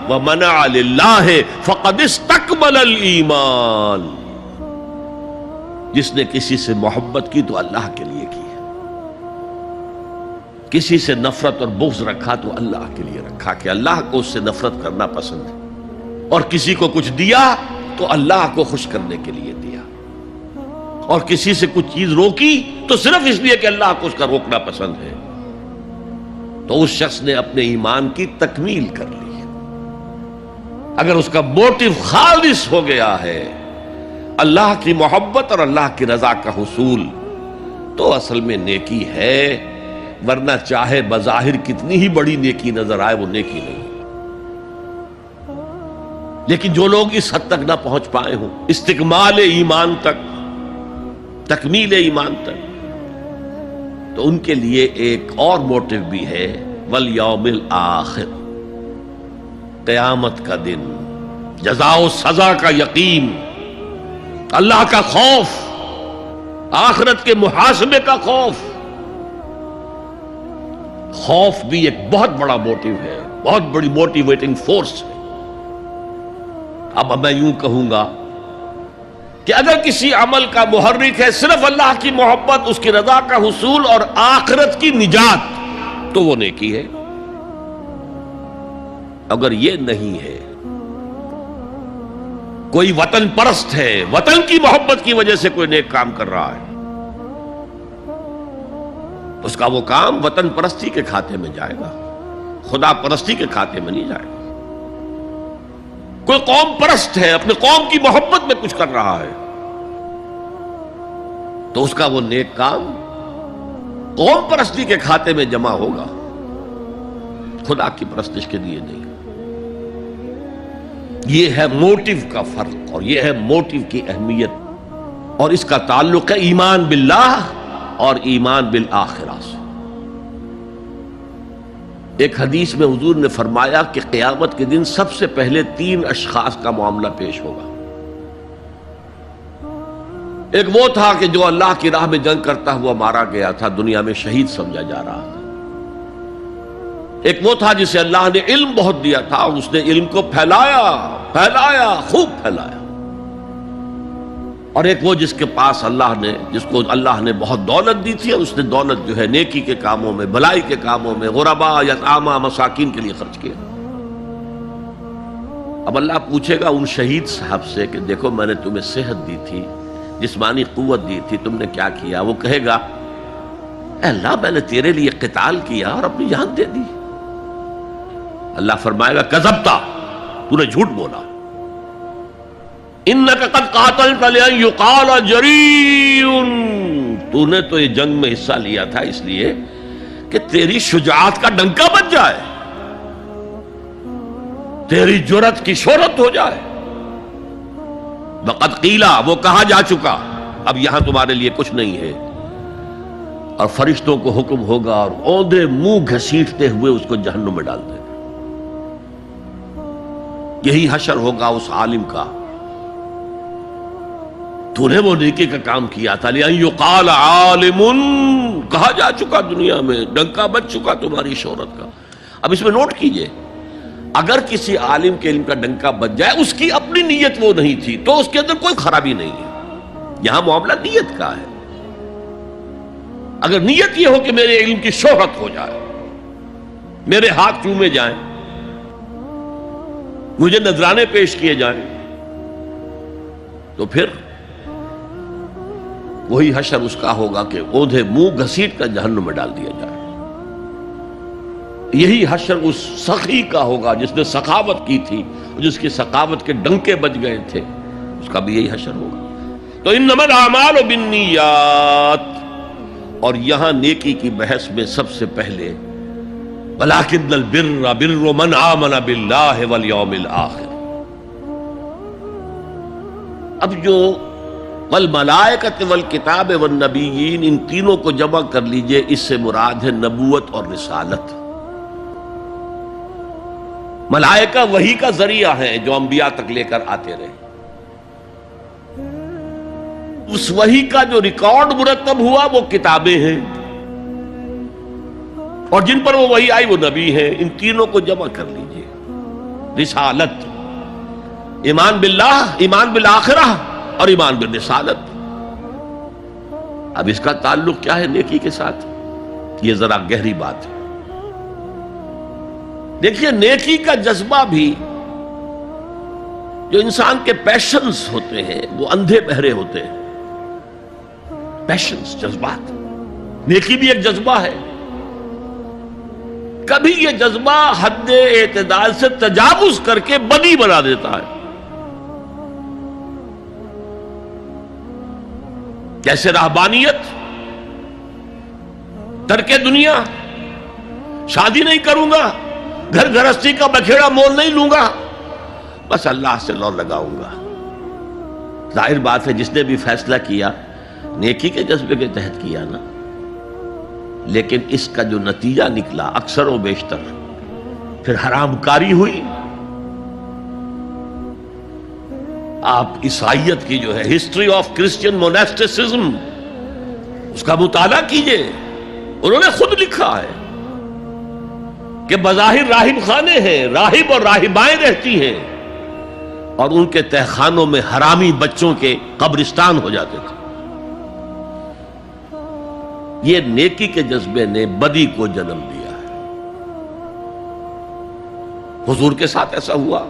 ومنع للہ فقد استکمل الایمان، جس نے کسی سے محبت کی تو اللہ کے لیے کی ہے، کسی سے نفرت اور بغض رکھا تو اللہ کے لیے رکھا، کہ اللہ کو اس سے نفرت کرنا پسند ہے، اور کسی کو کچھ دیا تو اللہ کو خوش کرنے کے لیے دیا، اور کسی سے کچھ چیز روکی تو صرف اس لیے کہ اللہ کو اس کا روکنا پسند ہے، تو اس شخص نے اپنے ایمان کی تکمیل کر لی۔ اگر اس کا موٹیو خالص ہو گیا ہے اللہ کی محبت اور اللہ کی رضا کا حصول، تو اصل میں نیکی ہے، ورنہ چاہے بظاہر کتنی ہی بڑی نیکی نظر آئے وہ نیکی نہیں۔ لیکن جو لوگ اس حد تک نہ پہنچ پائے ہوں، استکمال ایمان تک، تکمیل ایمان تک، تو ان کے لیے ایک اور موٹیو بھی ہے، والیوم الآخر، قیامت کا دن، جزا و سزا کا یقین، اللہ کا خوف، آخرت کے محاسبے کا خوف۔ خوف بھی ایک بہت بڑا موٹیو ہے، بہت بڑی موٹیویٹنگ فورس ہے۔ اب میں یوں کہوں گا کہ اگر کسی عمل کا محرک ہے صرف اللہ کی محبت، اس کی رضا کا حصول اور آخرت کی نجات، تو وہ نیکی ہے۔ اگر یہ نہیں ہے، کوئی وطن پرست ہے، وطن کی محبت کی وجہ سے کوئی نیک کام کر رہا ہے، اس کا وہ کام وطن پرستی کے کھاتے میں جائے گا، خدا پرستی کے کھاتے میں نہیں جائے گا۔ کوئی قوم پرست ہے، اپنے قوم کی محبت میں کچھ کر رہا ہے، تو اس کا وہ نیک کام قوم پرستی کے کھاتے میں جمع ہوگا۔ خدا کی پرستش کے لیے نہیں۔ یہ ہے موٹیو کا فرق، اور یہ ہے موٹیو کی اہمیت، اور اس کا تعلق ہے ایمان باللہ اور ایمان بالآخرہ سے۔ ایک حدیث میں حضور نے فرمایا کہ قیامت کے دن سب سے پہلے 3 اشخاص کا معاملہ پیش ہوگا۔ ایک وہ تھا کہ جو اللہ کی راہ میں جنگ کرتا ہوا مارا گیا تھا، دنیا میں شہید سمجھا جا رہا تھا۔ ایک وہ تھا جسے اللہ نے علم بہت دیا تھا، اور اس نے علم کو پھیلایا، خوب پھیلایا۔ اور ایک وہ جس کے پاس جس کو اللہ نے بہت دولت دی تھی، اور اس نے دولت جو ہے نیکی کے کاموں میں، بھلائی کے کاموں میں، غربا، یتاما، مساکین کے لیے خرچ کیا۔ اب اللہ پوچھے گا ان شہید صاحب سے کہ دیکھو میں نے تمہیں صحت دی تھی، جسمانی قوت دی تھی، تم نے کیا کیا؟ وہ کہے گا اے اللہ میں نے تیرے لیے قتال کیا اور اپنی جان دے دی۔ اللہ فرمائے گا کذبتا، تو نے جھوٹ بولا، انک قد قاتلت لأن یقال جریء، تو نے تو یہ جنگ میں حصہ لیا تھا اس لیے کہ تیری شجاعت کا ڈنکا بج جائے، تیری جرأت کی شہرت ہو جائے۔ وقد قیلا، وہ کہا جا چکا، اب یہاں تمہارے لیے کچھ نہیں ہے۔ اور فرشتوں کو حکم ہوگا اور اوندے منہ گھسیٹتے ہوئے اس کو جہنم میں ڈال دیں گے۔ یہی حشر ہوگا اس عالم کا، تو نے وہ نیکی کا کام کیا تھا، لئن یقال عالم، کہا جا چکا دنیا میں، ڈنکا بج چکا تمہاری شہرت کا۔ اب اس میں نوٹ کیجئے، اگر کسی عالم کے علم کا ڈنکا بج جائے، اس کی اپنی نیت وہ نہیں تھی تو اس کے اندر کوئی خرابی نہیں ہے۔ یہاں معاملہ نیت کا ہے۔ اگر نیت یہ ہو کہ میرے علم کی شہرت ہو جائے، میرے ہاتھ چومے جائیں، مجھے نذرانے پیش کیے جائیں، تو پھر وہی حشر اس کا ہوگا کہ اوندھے منہ گھسیٹ کر جہنم میں ڈال دیا جائے۔ یہی حشر اس سخی کا ہوگا جس نے سخاوت کی تھی، جس کی سخاوت کے ڈنکے بج گئے تھے، اس کا بھی یہی حشر ہوگا۔ تو انما الاعمال بالنیات، اور یہاں نیکی کی بحث میں سب سے پہلے ولکن البر بر من آمن باللہ والیوم الآخر۔ اب جو والملائکۃ والکتاب والنبیین، ان تینوں کو جمع کر لیجئے، اس سے مراد ہے نبوت اور رسالت۔ ملائکہ وحی کا ذریعہ ہیں جو انبیاء تک لے کر آتے رہے۔ اس وحی کا جو ریکارڈ مرتب ہوا وہ کتابیں ہیں، اور جن پر وہ وحی آئی وہ نبی ہیں۔ ان تینوں کو جمع کر لیجئے، رسالت، ایمان باللہ، ایمان بالآخرہ، اور ایمان بالرسالت۔ اب اس کا تعلق کیا ہے نیکی کے ساتھ؟ یہ ذرا گہری بات ہے۔ دیکھیے نیکی کا جذبہ بھی، جو انسان کے پیشنز ہوتے ہیں وہ اندھے بہرے ہوتے ہیں۔ پیشنز، جذبات، نیکی بھی ایک جذبہ ہے۔ کبھی یہ جذبہ حد اعتدال سے تجاوز کر کے بدی بنا دیتا ہے، جیسے رہبانیت، ترک دنیا، شادی نہیں کروں گا، گھر گھرستی کا بکھیڑا مول نہیں لوں گا، بس اللہ سے لو لگاؤں گا۔ ظاہر بات ہے جس نے بھی فیصلہ کیا نیکی کے جذبے کے تحت کیا نا، لیکن اس کا جو نتیجہ نکلا اکثر و بیشتر پھر حرام کاری ہوئی۔ آپ عیسائیت کی جو ہے ہسٹری آف کرسچین موناسٹسزم، اس کا مطالعہ کیجئے، انہوں نے خود لکھا ہے کہ بظاہر راہب خانے ہیں، راہب اور راہبائیں رہتی ہیں، اور ان کے تہخانوں میں حرامی بچوں کے قبرستان ہو جاتے تھے۔ یہ نیکی کے جذبے نے بدی کو جنم دیا ہے۔ حضور کے ساتھ ایسا ہوا۔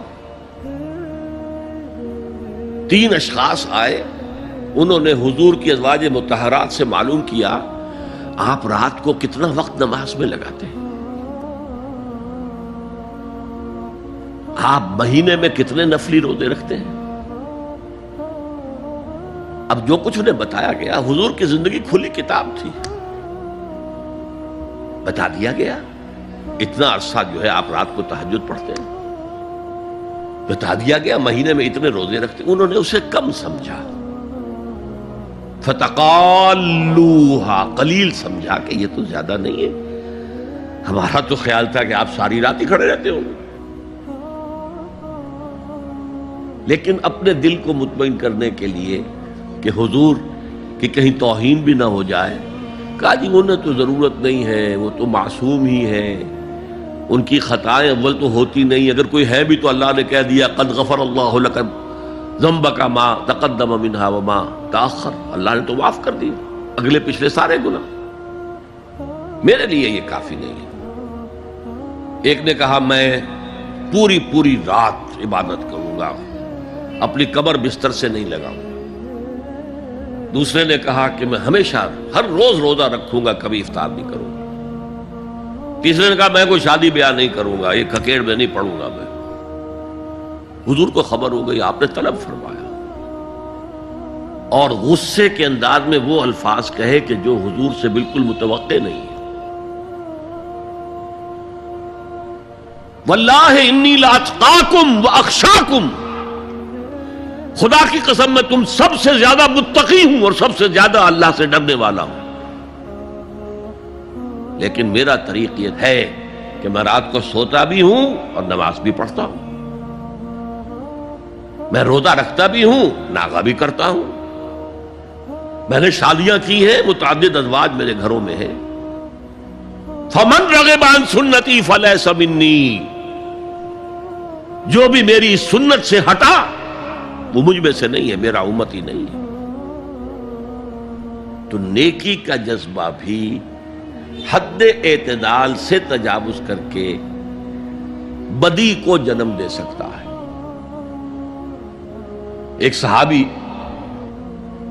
3 اشخاص آئے، انہوں نے حضور کی ازواج مطہرات سے معلوم کیا آپ رات کو کتنا وقت نماز میں لگاتے ہیں، آپ مہینے میں کتنے نفلی روزے رکھتے ہیں۔ اب جو کچھ انہیں بتایا گیا، حضور کی زندگی کھلی کتاب تھی، بتا دیا گیا۔ اتنا عرصہ جو ہے آپ رات کو تہجد پڑھتے ہیں؟ بتا دیا گیا مہینے میں اتنے روزے رکھتے، انہوں نے اسے کم سمجھا، فتقالوہا، قلیل سمجھا کہ یہ تو زیادہ نہیں ہے، ہمارا تو خیال تھا کہ آپ ساری رات ہی کھڑے رہتے ہوں گے۔ لیکن اپنے دل کو مطمئن کرنے کے لیے کہ حضور کی کہیں توہین بھی نہ ہو جائے، کہا جی انہیں تو ضرورت نہیں ہے، وہ تو معصوم ہی ہے، ان کی خطائیں اول تو ہوتی نہیں، اگر کوئی ہے بھی تو اللہ نے کہہ دیا قد غفر اللہ لک ذنبک ما تقدم منہا وما تاخر، اللہ نے تو معاف کر دی اگلے پچھلے سارے گناہ، میرے لیے یہ کافی نہیں ہے۔ ایک نے کہا میں پوری رات عبادت کروں گا، اپنی قبر بستر سے نہیں لگاؤں۔ دوسرے نے کہا کہ میں ہمیشہ ہر روز روزہ رکھوں گا، کبھی افطار نہیں کروں گا۔ تیسرے نے کہا میں کوئی شادی بیاہ نہیں کروں گا، یہ کھکیڑ میں نہیں پڑھوں گا میں۔ حضور کو خبر ہو گئی، آپ نے طلب فرمایا اور غصے کے انداز میں وہ الفاظ کہے کہ جو حضور سے بالکل متوقع نہیں ہے۔ واللہ انی لاتقاکم واخشاکم، خدا کی قسم میں تم سب سے زیادہ متقی ہوں اور سب سے زیادہ اللہ سے ڈرنے والا ہوں، لیکن میرا طریق یہ ہے کہ میں رات کو سوتا بھی ہوں اور نماز بھی پڑھتا ہوں، میں روزہ رکھتا بھی ہوں، ناغہ بھی کرتا ہوں، میں نے شادیاں کی ہیں، متعدد ازواج میرے گھروں میں ہیں۔ فمن رغب عن سنتی فلیس منی، جو بھی میری سنت سے ہٹا وہ مجھ میں سے نہیں ہے، میرا امت ہی نہیں ہے۔ تو نیکی کا جذبہ بھی حد اعتدال سے تجاوز کر کے بدی کو جنم دے سکتا ہے۔ ایک صحابی،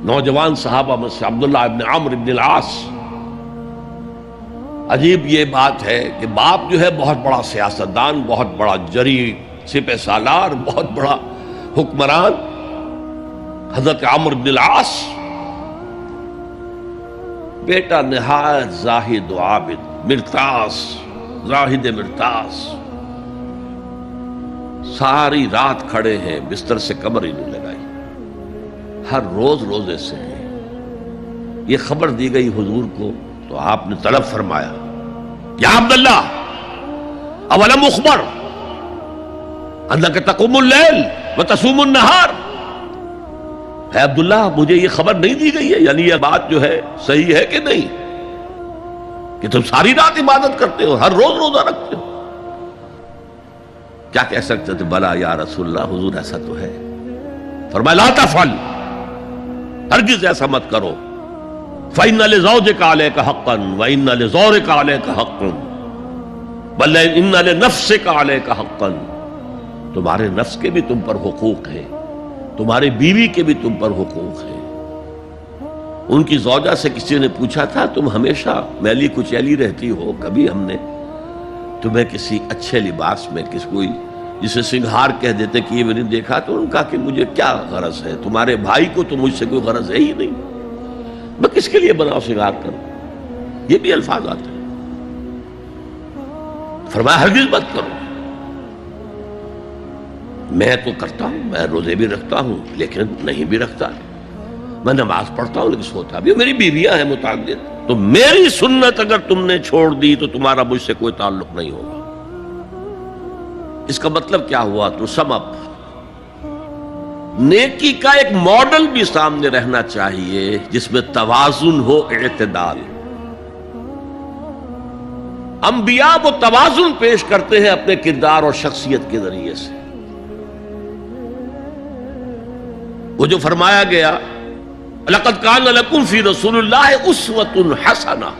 نوجوان صحابہ میں سے عبداللہ ابن عمرو ابن العاص، عجیب یہ بات ہے کہ باپ جو ہے بہت بڑا سیاستدان، بہت بڑا جری سپہ سالار، بہت بڑا حکمران، حضرت عمرو بن العاص، بیٹا نہایت زاہد و عابد، مرتاس، زاہد مرتاس، ساری رات کھڑے ہیں، بستر سے کمر ہی نہیں لگائی، ہر روز روزے سے ہیں۔ یہ خبر دی گئی حضور کو تو آپ نے طلب فرمایا یا عبداللہ اولم اخبر انک تقوم اللیل وتصوم النہار، اے عبداللہ مجھے یہ خبر نہیں دی گئی ہے، یعنی یہ بات جو ہے صحیح ہے کہ نہیں کہ تم ساری رات عبادت کرتے ہو، ہر روز روزہ رکھتے ہو؟ کیا کہہ سکتے تھے؟ بلا یا رسول اللہ، حضور ایسا تو ہے۔ فرمایا لا تفعل، ہرگز ایسا مت کرو، فإن لزوجك عليك حقا وإن لزورك عليك حقا بل إن لنفسك عليك حقا، تمہارے نفس کے بھی تم پر حقوق ہیں، تمہاری بیوی کے بھی تم پر حقوق ہیں۔ ان کی زوجہ سے کسی نے پوچھا تھا تم ہمیشہ میلی کچیلی رہتی ہو، کبھی ہم نے تمہیں کسی اچھے لباس میں کوئی جسے سنگھار کہہ دیتے کہ یہ میں نے دیکھا؟ تو ان کا کہ مجھے کیا غرض ہے، تمہارے بھائی کو تو مجھ سے کوئی غرض ہے ہی نہیں، میں کس کے لیے بناؤ سنگھار کروں؟ یہ بھی الفاظ آتے ہیں۔ فرمایا ہرگز مت کرو۔ میں تو کرتا ہوں، میں روزے بھی رکھتا ہوں لیکن نہیں بھی رکھتا، میں نماز پڑھتا ہوں لیکن سوتا بھی، میری بیویاں ہیں متعدد، تو میری سنت اگر تم نے چھوڑ دی تو تمہارا مجھ سے کوئی تعلق نہیں ہوگا۔ اس کا مطلب کیا ہوا؟ تو سم اپ، نیکی کا ایک ماڈل بھی سامنے رہنا چاہیے جس میں توازن ہو، اعتدال۔ انبیاء وہ توازن پیش کرتے ہیں اپنے کردار اور شخصیت کے ذریعے سے۔ وہ جو فرمایا گیا لقد کان لکم فی رسول اللہ اسوۃ حسنہ،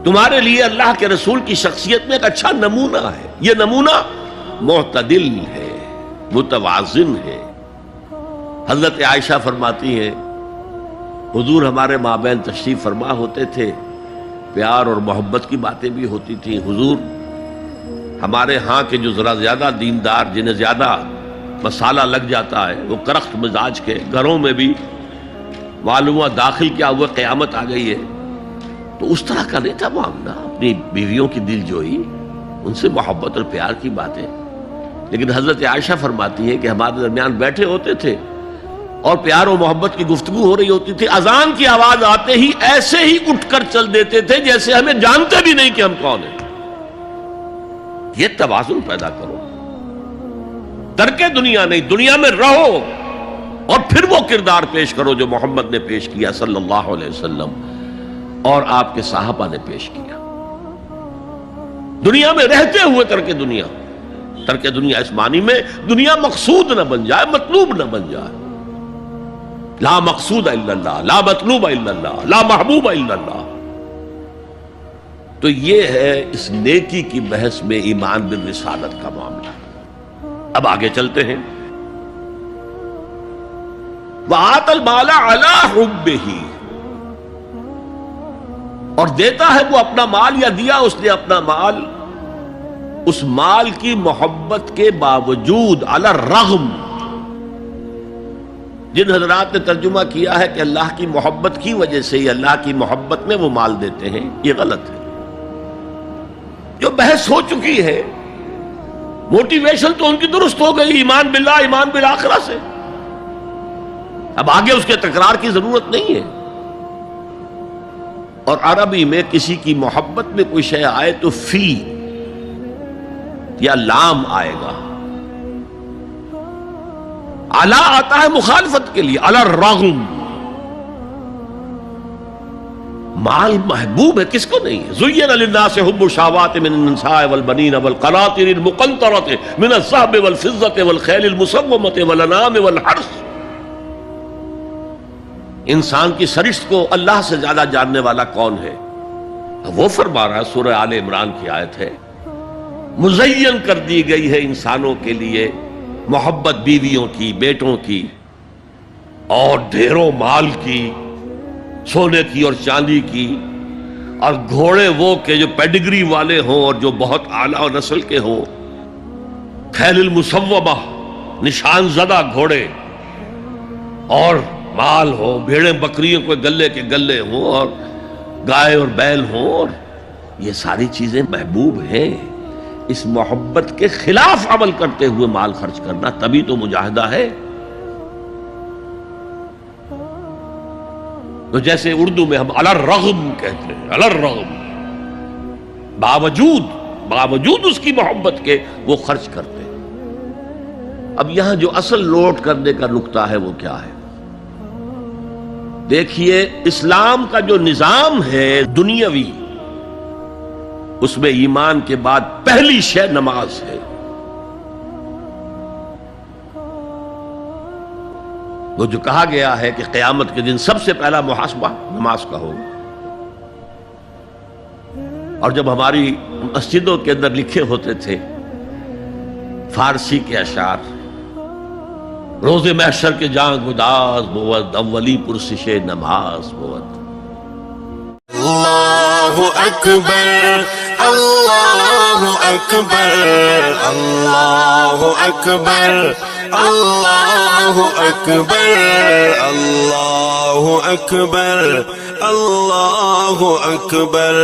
تمہارے لیے اللہ کے رسول کی شخصیت میں ایک اچھا نمونہ ہے، یہ نمونہ معتدل ہے، متوازن ہے۔ حضرت عائشہ فرماتی ہیں حضور ہمارے مابین تشریف فرما ہوتے تھے، پیار اور محبت کی باتیں بھی ہوتی تھیں۔ حضور ہمارے ہاں کے جو ذرا زیادہ دیندار، جنہیں زیادہ مسالہ لگ جاتا ہے، وہ کرخت مزاج کے، گھروں میں بھی معلوم ہوا داخل کیا ہوا قیامت آ گئی ہے، تو اس طرح کا نہیں تھا معاملہ، اپنی بیویوں کی دل جوئی، ان سے محبت اور پیار کی باتیں. لیکن حضرت عائشہ فرماتی ہے کہ ہمارے درمیان بیٹھے ہوتے تھے اور پیار و محبت کی گفتگو ہو رہی ہوتی تھی، اذان کی آواز آتے ہی ایسے ہی اٹھ کر چل دیتے تھے جیسے ہمیں جانتے بھی نہیں کہ ہم کون ہیں. یہ توازن پیدا کرو، ترک دنیا نہیں، دنیا میں رہو اور پھر وہ کردار پیش کرو جو محمد نے پیش کیا صلی اللہ علیہ وسلم اور آپ کے صحابہ نے پیش کیا. دنیا میں رہتے ہوئے ترک دنیا اس معنی میں دنیا مقصود نہ بن جائے، مطلوب نہ بن جائے. لا مقصود الا اللہ، لا مطلوب الا اللہ، لا محبوب الا اللہ. تو یہ ہے اس نیکی کی بحث میں ایمان بالرسالت کا معاملہ. اب آگے چلتے ہیں. وَآتَ الْمَالَ عَلَىٰ حُبِّهِ، اور دیتا ہے وہ اپنا مال، یا دیا اس نے اپنا مال اس مال کی محبت کے باوجود، علی الرغم. جن حضرات نے ترجمہ کیا ہے کہ اللہ کی محبت کی وجہ سے ہی اللہ کی محبت میں وہ مال دیتے ہیں، یہ غلط ہے. جو بحث ہو چکی ہے، موٹیویشن تو ان کی درست ہو گئی، ایمان باللہ، ایمان بالآخرہ سے. اب آگے اس کے تکرار کی ضرورت نہیں ہے. اور عربی میں کسی کی محبت میں کوئی شے آئے تو فی یا لام آئے گا. علا آتا ہے مخالفت کے لیے، علی الرغم. مال محبوب ہے، کس کو نہیں ہے؟ زین للناس حب الشہوات من النساء والبنین والقناطر المقنطرۃ من الذهب والفضة والخیل المسومۃ والانعام والحرث. انسان کی سرشت کو اللہ سے زیادہ جاننے والا کون ہے؟ وہ فرما رہا ہے، سورہ آل عمران کی آیت ہے، مزین کر دی گئی ہے انسانوں کے لیے محبت بیویوں کی، بیٹوں کی، اور ڈھیروں مال کی، سونے کی اور چاندی کی، اور گھوڑے وہ کہ جو پیڈگری والے ہوں اور جو بہت اعلیٰ نسل کے ہوں، خیل المسومہ، نشان زدہ گھوڑے، اور مال ہو، بھیڑیں بکریوں کو گلے کے گلے ہوں، اور گائے اور بیل ہوں، اور یہ ساری چیزیں محبوب ہیں. اس محبت کے خلاف عمل کرتے ہوئے مال خرچ کرنا تبھی تو مجاہدہ ہے. تو جیسے اردو میں ہم علی الرغم کہتے ہیں، علی الرغم، باوجود اس کی محبت کے وہ خرچ کرتے ہیں. اب یہاں جو اصل نوٹ کرنے کا نقطہ ہے وہ کیا ہے؟ دیکھیے، اسلام کا جو نظام ہے دنیاوی، اس میں ایمان کے بعد پہلی شے نماز ہے. وہ جو کہا گیا ہے کہ قیامت کے دن سب سے پہلا محاسبہ نماز کا ہوگا. اور جب ہماری مسجدوں کے اندر لکھے ہوتے تھے فارسی کے اشعار، روز محشر کے جان گداز بود، اولی پرسش نماز بود. اللہ اکبر، اللہ اکبر، اللہ اکبر، اللہ اکبر، اللہ اکبر، اللہ اکبر.